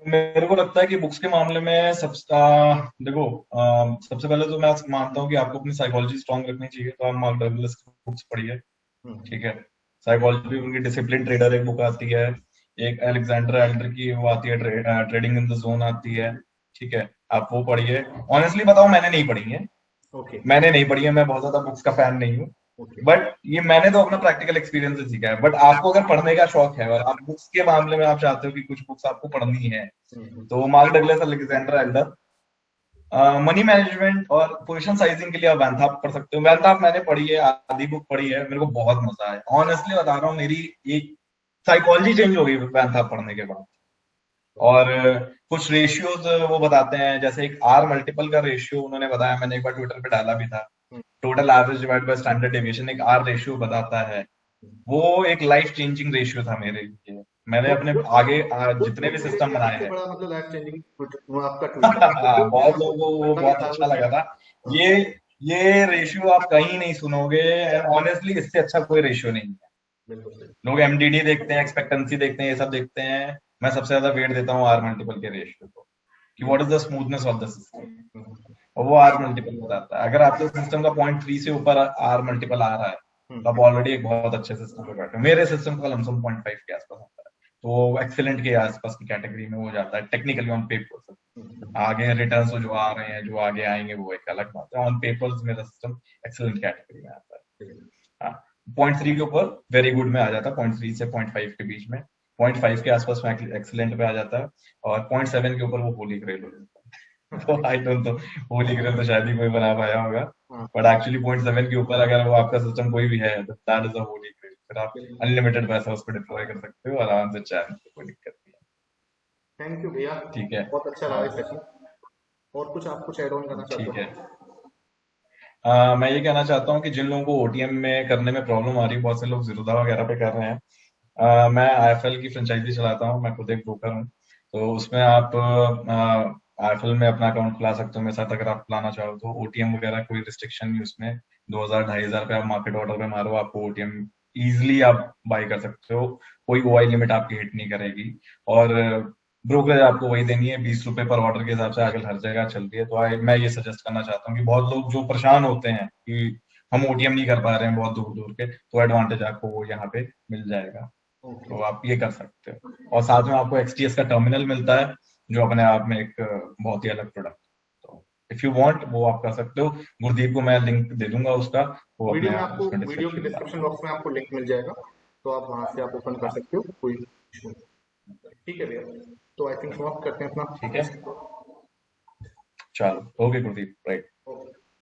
मेरे को लगता है कि बुक्स के मामले में देखो, सबसे पहले तो मैं मानता हूँ कि आपको अपनी साइकोलॉजी स्ट्रांग रखनी चाहिए, तो आप मार्क डगलस की बुक्स पढ़िए। हैं। ठीक है। साइकोलॉजी, उनकी डिसिप्लिन ट्रेडर एक बुक आती है, एक अलेक्जेंडर एल्डर की वो आती है, ट्रेडिंग इन द जोन आती है। ठीक है, आप वो पढ़िए। ऑनेस्टली बताओ, मैंने नहीं पढ़ी है। ओके, मैंने नहीं पढ़ी है, मैं बहुत ज्यादा बुक्स का फैन नहीं हूँ। ओके, बट ये मैंने तो अपना प्रैक्टिकल एक्सपीरियंस से सीखा है। बट आपको अगर पढ़ने का शौक है और आप बुक्स के मामले में आप चाहते हो कि कुछ बुक्स आपको पढ़नी है, तो mark Douglas, Alexander Elder, money management और पोजीशन साइजिंग के लिए आप वैनथाप पढ़ सकते हो। वैनथाप मैंने पढ़ी है, आधी बुक पढ़ी है, मेरे को बहुत मजा आया। ऑनेस्टली बता रहा हूँ, मेरी एक साइकोलॉजी चेंज हो गई वैनथाप पढ़ने के बाद। और कुछ रेशियोज वो बताते हैं, जैसे एक आर मल्टीपल का रेशियो उन्होंने बताया, मैंने एक बार ट्विटर पे डाला भी था। Total average divide by standard deviation एक आर रेशियो बताता है। वो एक लाइफ चेंजिंग रेशियो था मेरे लिए। मैंने अपने खुद आगे खुद जितने खुद भी मेरे सिस्टम लिए बनाए सबसे हैं, बड़ा मतलब लाइफ चेंजिंग आपका ट्वीट था, बहुत आपको लोगों को वो पढ़ना ही बहुत था अच्छा वो लगा चीज। था। ये ये रेशियो आप कहीं नहीं सुनोगे। ऑनेस्टली इससे अच्छा कोई रेशियो नहीं है। बिल्कुल सही। लोग एमडीडी देखते हैं, एक्सपेक्टेंसी देखते हैं, ये सब देखते हैं। मैं सबसे ज्यादा वेट देता हूँ आर मल्टीपल के रेशियो को, कि what is the smoothness of the system, और वो आर मल्टीपल बताता है। अगर आपके सिस्टम का 0.3 से ऊपर आर मल्टीपल आ रहा है, तो आप ऑलरेडी एक बहुत अच्छे सिस्टम पे बैठे हो। मेरे सिस्टम का लमसम 0.5 के आसपास आता है, तो वो एक्सीलेंट के आसपास की कैटेगरी में हो जाता है टेक्निकली ऑन पेपर। आगे रिटर्न्स जो आ रहे हैं, जो आगे आएंगे, वो एक अलग बात है। ऑन पेपर्स मेरा सिस्टम एक्सीलेंट कैटेगरी में आता है। हाँ, 0.3 के ऊपर वेरी गुड में आ जाता है, 0.3 से 0.5 के बीच में। 0.5 के आसपास में एक्सीलेंट पे आ जाता है, और 0.7 के ऊपर वो होली ग्रेल हो जाता है। तो I don't know, holy grail तो शायद ही कोई बना पाया होगा। हाँ, बट एक्चुअली 0.7 के ऊपर अगर वो आपका सिस्टम कोई भी है, तो that is a holy grail. फिर आप अनलिमिटेड पैसा उस पर डिप्लॉय कर सकते हो आराम से, चाहे कोई दिक्कत नहीं थैंक यू भैया, है। ठीक है। बहुत अच्छा रहा ये हाँ, सेशन। और कुछ आप कुछ ऐड ऑन करना चाहते ठीक है। हो? मैं ये कहना चाहता हूँ कि जिन लोगों को ओटीएम में करने में प्रॉब्लम आ रही है, बहुत से लोग जीरोधा वगैरह पे कर रहे हैं। मैं आईएफएल की फ्रेंचाइजी चलाता हूँ, मैं खुद एक ब्रोकर हूँ। तो उसमें आप आईएफएल में अपना अकाउंट खुला सकते हो मेरे साथ, अगर आप खुलाना चाहो तो। ओटीएम वगैरह कोई रिस्ट्रिक्शन नहीं उसमें। 2,000 2,500 पे आप मार्केट ऑर्डर पे मारो, आपको ओटीएम इजिली आप बाई कर सकते हो। कोई ओआई लिमिट आपकी हिट नहीं करेगी। और ब्रोकरेज आपको वही देनी है, 20 रुपए पर ऑर्डर के हिसाब से आजकल हर जगह चल रही है। तो मैं ये सजेस्ट करना चाहता हूँ कि बहुत लोग जो परेशान होते हैं कि हम ओटीएम नहीं कर पा रहे हैं बहुत दूर दूर के, तो एडवांटेज आपको वो यहाँ पे मिल जाएगा। ओके, तो आप ये कर सकते हो। और साथ में आपको एक्सटीएस का टर्मिनल मिलता है, जो अपने आप में एक बहुत ही अलग प्रोडक्ट। तो इफ यू वांट, वो आप कर सकते हो। गुरदीप को मैं लिंक दे दूंगा उसका, वो वीडियो अपने में आप आपको, उसमें वीडियो के डिस्क्रिप्शन में डाल डिस्क्रिप्शन देगा। बॉक्स में आपको लिंक मिल जाएगा, तो आप वहां से आप ओपन कर हाँ, सकते हो, कोई इशू नहीं। ठीक है भैया, तो आई थिंक समाप्त करते हैं अपना ठीक है, सेशन को। चलो ओके गुरदीप, राइट।